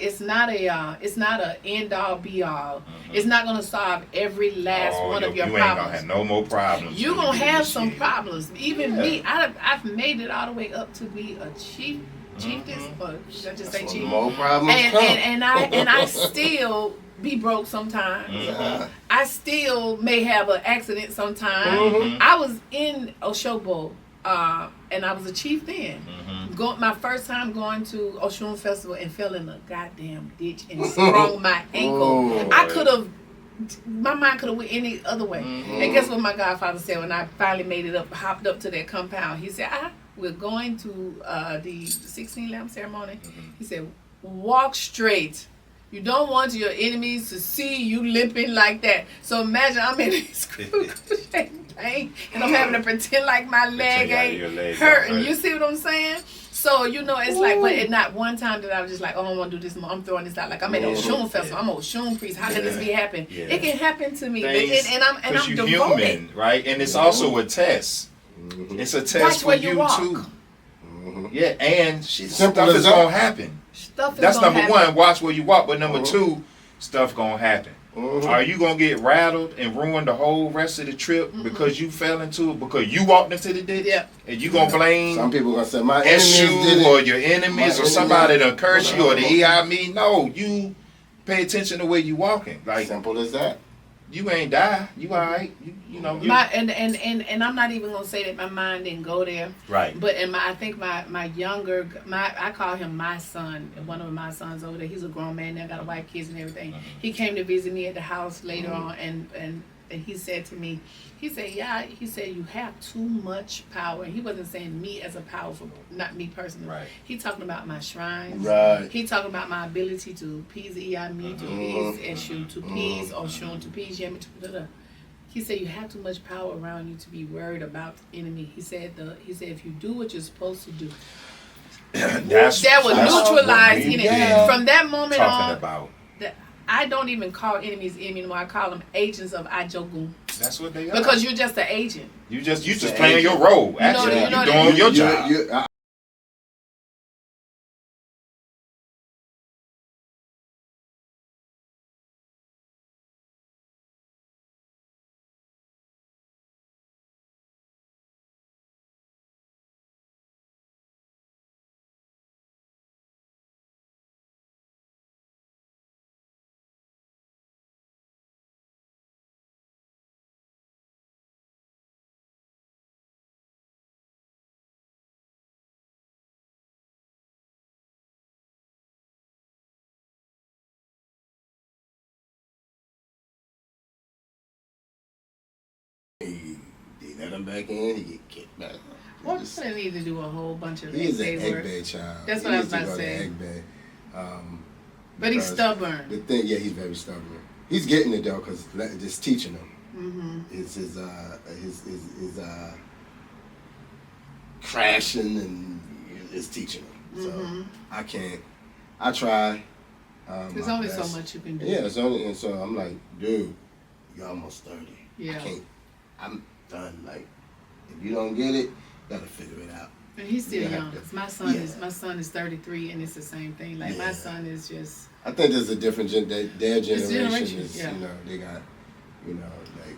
a end all be all. It's not gonna solve every last one of your problems. You ain't gonna have no more problems. You're gonna have some problems. Even me, I've made it all the way up to be a chiefess, or should I just say chief? More problems and I still be broke sometimes. Yeah. I still may have an accident sometimes. Mhm. I was in Oshobo, and I was a chief then. My first time going to Oshun Festival and fell in a goddamn ditch and sprung my ankle. Oh. I could have, my mind could have went any other way. And guess what my godfather said when I finally made it up, hopped up to that compound? He said, we're going to the 16 lamp ceremony. He said, walk straight. You don't want your enemies to see you limping like that. So imagine I'm in this pain and I'm having to pretend like my leg ain't hurting. You see what I'm saying? So, you know, it's like, but at not one time that I was just like, oh, I want to do this more. I'm throwing this out. Like, I'm at Oshun Festival. I'm Oshun priest. How can this be happening? Yeah. It can happen to me. Things, and I'm you're devoted. human, right? And it's also a test. It's a test Watch for where you you, walk. too. Yeah, and Simple stuff as is that. going to happen. Stuff is That's gonna number happen. one, watch where you walk. But number two, stuff going to happen. Are you going to get rattled and ruin the whole rest of the trip because you fell into it, because you walked into the ditch? Yeah. And you going to blame Some people gonna say my enemies did SU it. or your enemies or somebody that cursed you or the EI No, you pay attention to where you walking. Like, Simple as that. you ain't die. You all right. You know. You, And I'm not even gonna say that my mind didn't go there. right. But I think my younger, I call him my son, one of my sons over there. He's a grown man now, got a wife, kids, and everything. He came to visit me at the house later on, and he said to me, he said, you have too much power. And he wasn't saying me as a powerful, not me personally. Right. He talking about my shrines. Right. He talking about my ability to appease Iyawo, to appease Eshu, to appease Oshun, to appease Yemi, He said you have too much power around you to be worried about the enemy. He said if you do what you're supposed to do, that would neutralize enemy. Yeah. From that moment talking on, about. I don't even call enemies enemy anymore. I call them agents of Ajogun. That's what they are. Because you're just an agent. You just an playing agent. your role. Actually, you know you're doing your job. They let him back in, he get kicked back. Well, they need to do a whole bunch of He's an egg egg work. bay child. That's He what I was needs to about to go say. Egg bay. But he's because stubborn. The thing, yeah, he's very stubborn. He's getting it though, cause just teaching him. It's his crashing and it's teaching him. So I can't. I try. There's my only best. so much you can do. Yeah, it's only, and so I'm like, dude, you're almost 30. Yeah. I can't. I'm done. Like, if you don't get it, you gotta figure it out. And he's still You young. have to- My son yeah. is 33, and it's the same thing. Like my Yeah. son is just. I think there's a different their generation generation, is, yeah. you know, they got, you know, like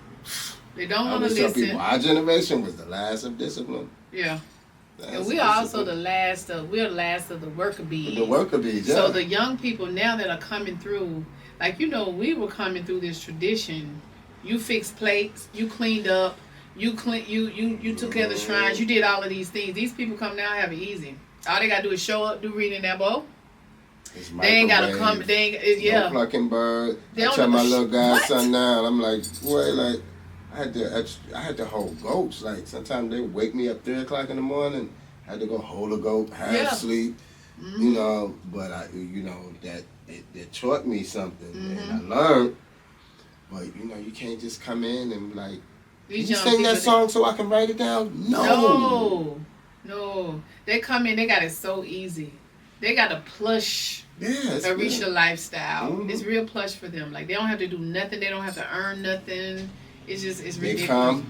They don't I want to always tell listen. people, our generation was the last of discipline. Yeah. Last And of we are also discipline. we're the last of the worker bees. The worker bees, yeah. So the young people now that are coming through, like, you know, we were coming through this tradition. You fixed plates, you cleaned up, you took care of the shrines, you did all of these things. These people come now have it easy. All they gotta do is show up, do reading that book. It's They ain't gotta microwave, come. They ain't, yeah. no plucking bird. They I don't tell know- my little guy What? son now, I'm like, boy, like I had to hold goats. Like sometimes they wake me up 3 o'clock in the morning. I had to go hold a goat, half Yeah. sleep, you know. But I, you know, that it taught me something, and I learned. But you know, you can't just come in and like, These you young sing that people, song so I can write it down. No. They come in, they got it so easy. They got a plush Yeah, it's Arisha good. lifestyle. Mhm. It's real plush for them. Like, they don't have to do nothing. They don't have to earn nothing. It's They ridiculous. come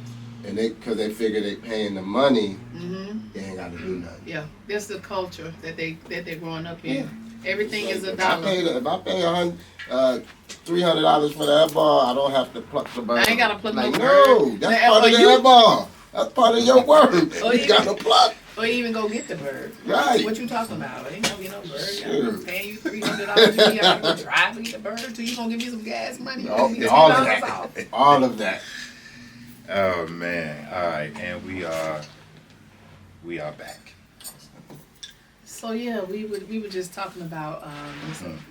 and because they figure they paying the money, Mm-hmm. they ain't got to do nothing. Yeah, that's the culture that they're growing up in. Yeah. Everything is a If I dollar. pay $300 for the ball, I don't have to pluck the bird. I ain't gotta pluck like, no no, bird. that's Now, part of you- the ball. That's part of your work. Oh, you yeah. gotta pluck. Or even go get the bird. Right. What you talking about? Ain't gonna get no bird. Sure. I'm paying you $300. You gotta go drive to get the bird. Till you gonna give me some gas money? All You all gonna of give me $10 that. off. All of that. Oh man! All right, and we are back. So yeah, we were just talking about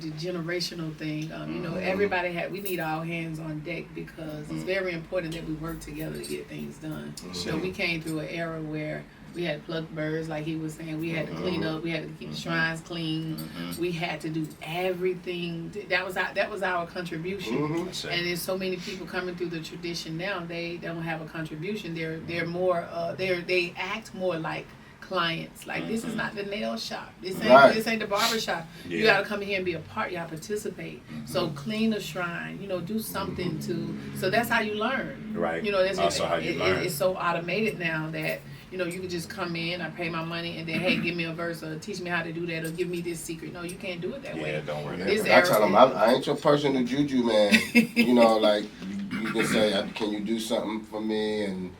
the generational thing. You know, everybody we need all hands on deck because it's very important that we work together to get things done. So we came through an era where we had to pluck birds, like he was saying. We had to clean up. We had to keep the shrines clean. We had to do everything. That was our contribution. And there's so many people coming through the tradition now. They don't have a contribution. They're more. They act more like clients. Like this is not the nail shop. This ain't the barber shop. Yeah. You gotta come here and be a part. You gotta participate. So clean the shrine. You know, do something to. So that's how you learn. Right. You know, that's Also how you learn. It's so automated now that. You know, you can just come in, I pay my money, and then, hey, give me a verse or teach me how to do that or give me this secret. No, you can't do it that way. Yeah, don't worry. This I tell them, I ain't your personal juju, man. You know, like, you can say, can you do something for me? And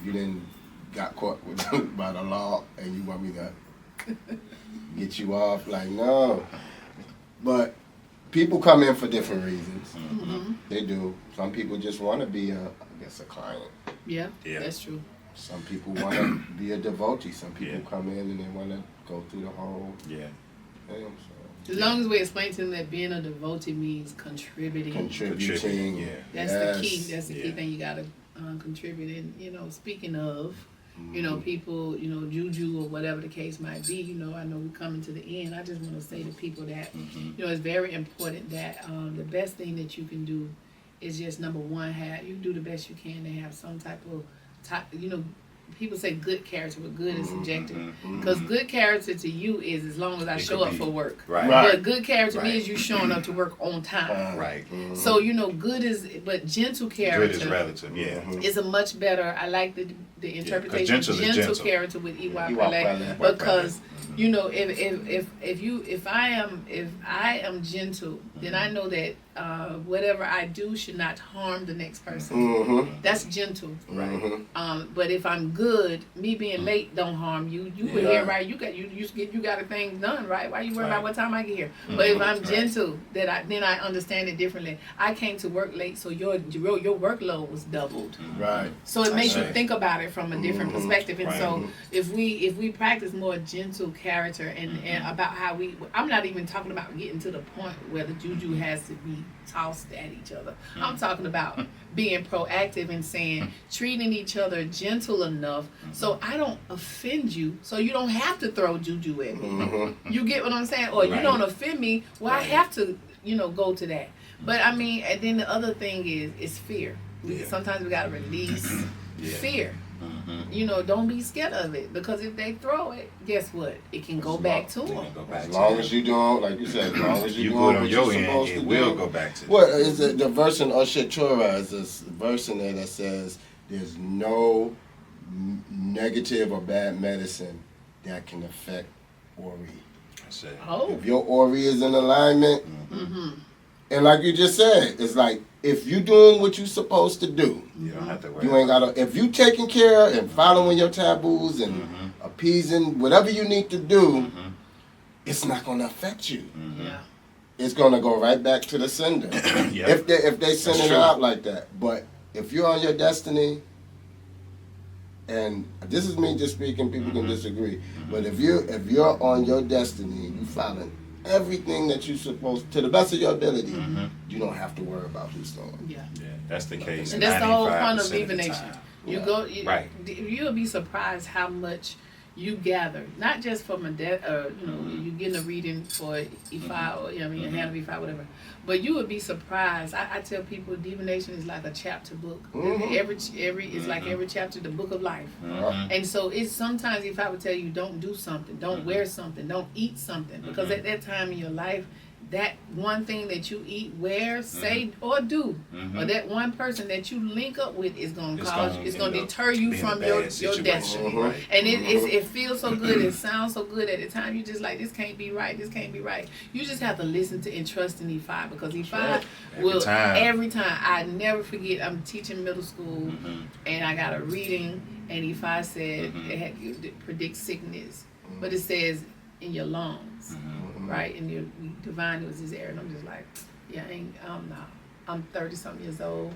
you then got caught with, by the law, and you want me to get you off. Like, no. But people come in for different reasons. They do. Some people just want to be, a client. Yeah, that's true. Some people want to be a devotee. Some people come in and they want to go through the whole thing. So. As long as we explain to them that being a devotee means contributing. Contributing. That's the key. That's the key thing you got to contribute. And, you know, speaking of, you know, people, you know, juju or whatever the case might be, you know, I know we're coming to the end. I just want to say to people that, you know, it's very important that the best thing that you can do is just, number one, you do the best you can to have some type of, you know, people say good character, but good is subjective. Because good character to you is as long as I show up for work. Right. But good character means you showing up to work on time. Right. So, you know, but gentle character. Good is relative, is a much better, I like the interpretation of gentle character with Iyawo because, you know, if I am gentle, then I know that whatever I do should not harm the next person. That's gentle. Right. But if I'm good, me being late don't harm you. You were here, right? You got a thing done, right? Why you worry about what time I get here? But if I'm gentle, then I understand it differently. I came to work late, so your workload was doubled. Right. So it makes you think about it from a different perspective. And so if we practice more gentle character and about how I'm not even talking about getting to the point where the juju has to be tossed at each other. I'm talking about being proactive and saying, treating each other gentle enough so I don't offend you, so you don't have to throw juju at me. You get what I'm saying? Or you don't offend me, well, I have to, you know, go to that. But I mean, and then the other thing is fear. Sometimes we gotta release fear. You know, don't be scared of it, because if they throw it, guess what? It can go back to them. As long as you don't, like you said, as long as you good doing on what your you're end, supposed it to will do. go back to them. Well, is it the verse in Oshetura is this verse in there that says there's no negative or bad medicine that can affect Ori. If your Ori is in alignment, and like you just said, it's like if you doing what you're supposed to do, you don't have to worry. you ain't gotta. If you taking care and following your taboos and appeasing whatever you need to do, it's not gonna affect you. It's gonna go right back to the sender. If they send it out like that. But if you're on your destiny, and this is me just speaking, people can disagree. But if you're on your destiny, you following everything that you're supposed to the best of your ability, you don't have to worry about who's doing. That's the case. And that's the whole point of the divination. time. You'll be surprised how much you gather, not just from you getting a reading for IFA or a hand of IFA, whatever. But you would be surprised. I tell people divination is like a chapter book. Every it's like every chapter, the book of life. And so it's sometimes if I would tell you, don't do something, don't wear something, don't eat something, because at that time in your life, that one thing that you eat, wear, say, or do, or that one person that you link up with is going to deter you from your destiny. And it feels so good, it sounds so good at the time. You just like, this can't be right, this can't be right. You just have to listen to and trust in IFA, because IFA every time. I never forget, I'm teaching middle school, and I got a reading, and Ifa said it predicts sickness, but it says in your lungs, right? And your divine was his area, and I'm just like, yeah, I'm 30-something years old.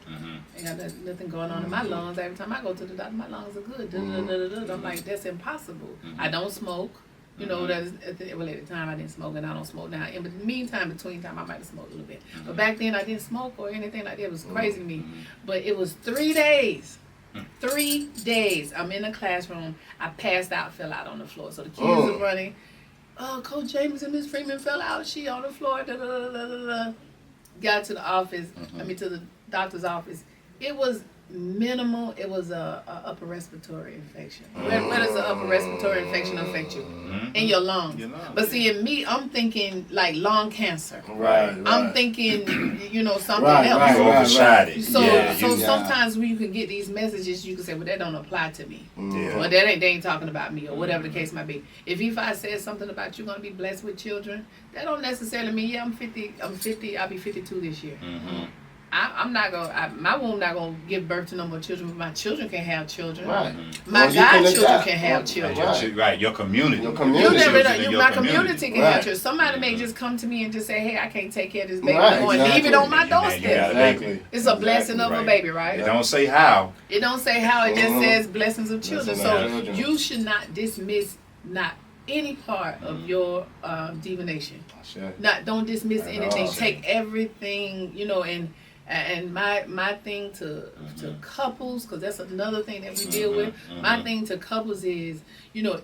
Ain't got nothing going on in my lungs. Every time I go to the doctor, my lungs are good. I'm like, that's impossible. I don't smoke. You know, at the time I didn't smoke, and I don't smoke now. In the meantime, between time, I might have smoked a little bit. But back then, I didn't smoke or anything like that. It was crazy to me. But it was 3 days. 3 days. I'm in the classroom. I passed out, fell out on the floor. So the kids are running. Oh, Coach James and Miss Freeman fell out. She on the floor. Got to the office. To the doctor's office. It was minimal. It was a upper respiratory infection. Where does the upper respiratory infection affect you? In your lungs. But see, in me, I'm thinking like lung cancer. Right. I'm thinking, something else. You overshot it. So sometimes when you can get these messages, you can say, well, that don't apply to me. Or they ain't talking about me, or whatever the case might be. If I said something about you're going to be blessed with children, that don't necessarily mean, I'm 50, I'll be 52 this year. I'm not gonna. My womb not gonna give birth to no more children, but my children can have children. Right. My godchildren can have children. Right. Your community. You never know. My community can have children. Somebody may just come to me and just say, "Hey, I can't take care of this baby. I'm going to leave it on my doorstep." Exactly. It's a blessing of a baby, right? It don't say how. It don't say how. It just says blessings of children. So you should not dismiss any part of your divination. Don't dismiss anything. Take everything, and my thing to couples, because that's another thing that we deal with. My thing to couples is,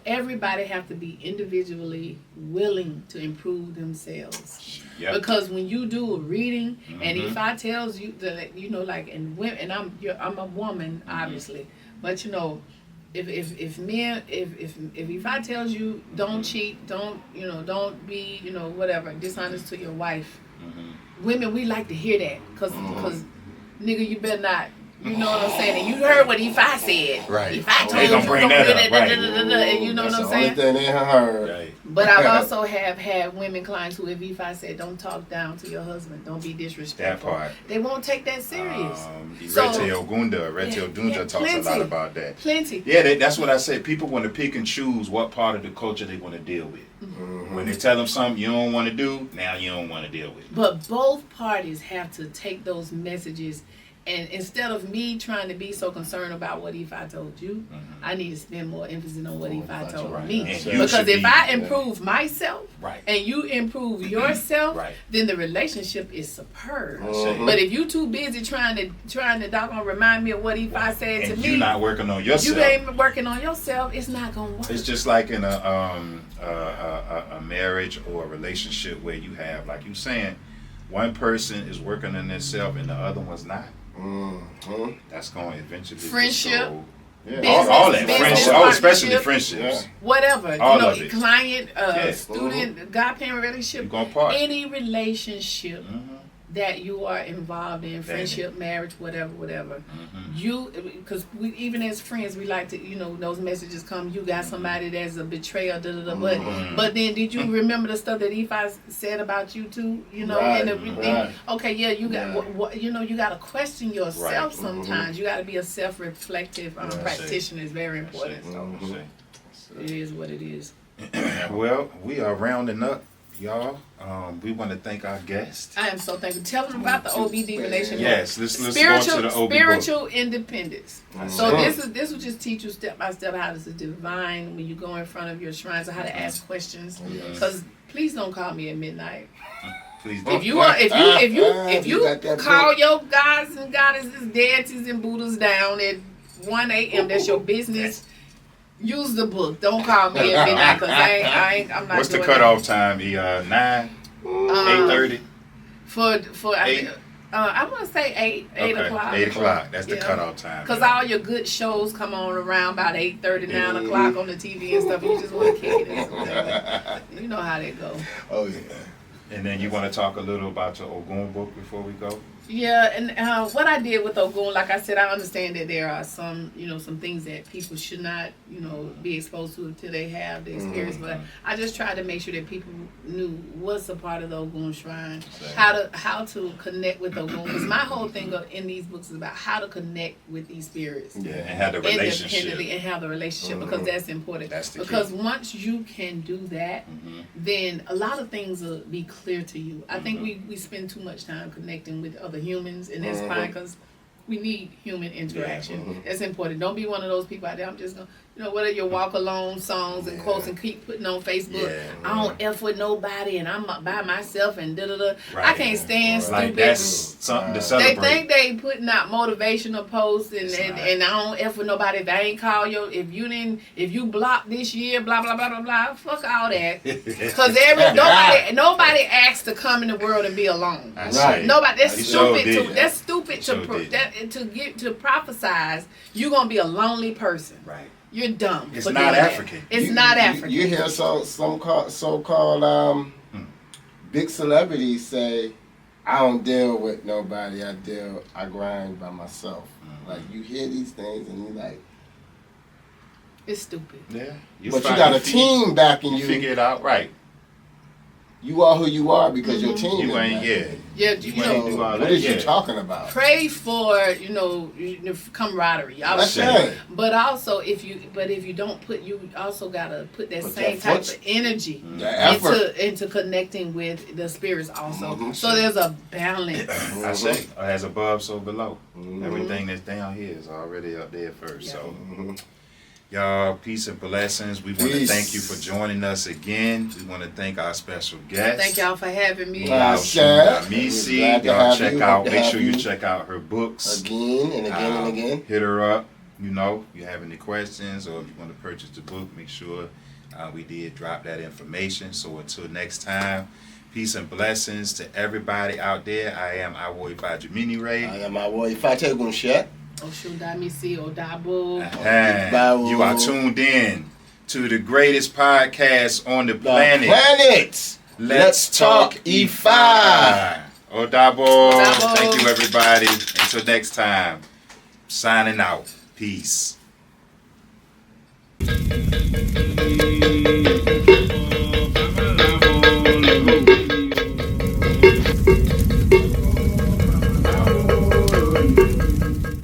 everybody have to be individually willing to improve themselves. Because when you do a reading, and if I tells you that, and women, and I'm a woman, obviously, but if I tells you don't cheat, don't be whatever dishonest to your wife, women, we like to hear that, cause nigga, you better not. You know what I'm saying? And you heard what Ifa said. Right. If I told you, gonna bring that up, right. And you know what I'm saying? That's the only thing they heard. Right. But I've also have had women clients who, if Ifa said, don't talk down to your husband, don't be disrespectful, That part. they won't take that serious. Retel Dunda talks a lot about that. Plenty. Yeah, that's what I said. People want to pick and choose what part of the culture they want to deal with. When they tell them something you don't want to do, now you don't want to deal with it. But both parties have to take those messages. And instead of me trying to be so concerned about what Ifa told you, I need to spend more emphasis on what Ifa told me. Because if I improve myself and you improve yourself, then the relationship is superb. But if you too busy trying to doggone remind me of what Ifa said to me, you're not working on yourself. You ain't working on yourself. It's not gonna work. It's just like in a marriage or a relationship where you have, like you saying, one person is working on themselves and the other one's not. That's going to eventually friendship, business, all that friendship, especially friendships, whatever, all of it. Client, student, godparent relationship, any relationship that you are involved in, friendship, marriage, whatever. You, because we, even as friends, we like to, those messages come. You got somebody that's a betrayer, but then did you remember the stuff that Ifa said about you too? And everything. Okay, you got you got to question yourself sometimes. You got to be a self-reflective practitioner. It's very important. It is what it is. Well, we are rounding up. Y'all, we want to thank our guest. I am so thankful. Tell them about the OB Divination. Yes, let's go to the OB Spiritual book. Independence. So this will just teach you step by step how to divine when you go in front of your shrines, or how to ask questions. Because please don't call me at midnight. Please don't. If you call your gods and goddesses, deities and Buddhas down at 1 a.m., that's your business. Use the book. Don't call me at midnight, because I'm not. What's the cutoff time? 9, 8:30. For 8. I want to say 8 o'clock. 8 o'clock. That's the cutoff time. Because all your good shows come on around about 8:30, 9 o'clock on the TV and stuff. And you just want to kick it. You know how they go. Oh yeah. And then you want to talk a little about your Ogun book before we go? Yeah, and what I did with Ogun, like I said, I understand that there are some, some things that people should not, be exposed to until they have the experience. But I just tried to make sure that people knew what's a part of the Ogun Shrine, how to connect with Ogun. Because my whole thing in these books is about how to connect with these spirits. Yeah, and have the relationship. Independently, and have the relationship, because that's important. That's the because key. once you can do that, then a lot of things will be clear to you. I think we spend too much time connecting with other humans, and that's fine, because we need human interaction. That's important. Don't be one of those people out there, I'm just gonna, what are your walk alone songs and quotes and keep putting on Facebook? I don't F with nobody and I'm by myself and da-da-da. I can't stand stupid. Like that's something to celebrate. They think they putting out motivational posts and I don't F with nobody. If I ain't call you, if you blocked this year, blah blah blah blah blah. Fuck all that. Because nobody asked to come in the world and be alone. Nobody. That's stupid. That's stupid to prophesize. You're gonna be a lonely person. Right. You're dumb. It's not African. It's not African. You hear so-called big celebrities say, I don't deal with nobody, I grind by myself. Like, you hear these things and you're like, it's stupid. Yeah. But you got a team backing you. You figure it out, right. You are who you are because your team you ain't, what is you talking about? Pray for, camaraderie. That's it. But also, if you don't put, you also gotta put that same type of energy into connecting with the spirits also. So there's a balance. I say, as above, so below. Everything that's down here is already up there first. So. Y'all, peace and blessings. We want to thank you for joining us again. We want to thank our special guest. Thank y'all for having me. Osundamisi. Y'all make sure you check out her books. Again and again and again. Hit her up. If you have any questions or if you want to purchase the book, make sure we did drop that information. So until next time, peace and blessings to everybody out there. I am Iyawo Ifajimini. I am Iyawo Ifajimini. Osundamisi Odabo. You are tuned in to the greatest podcast on the planet. Let's Talk IFA. Odabo. Thank you, everybody. Until next time, signing out. Peace.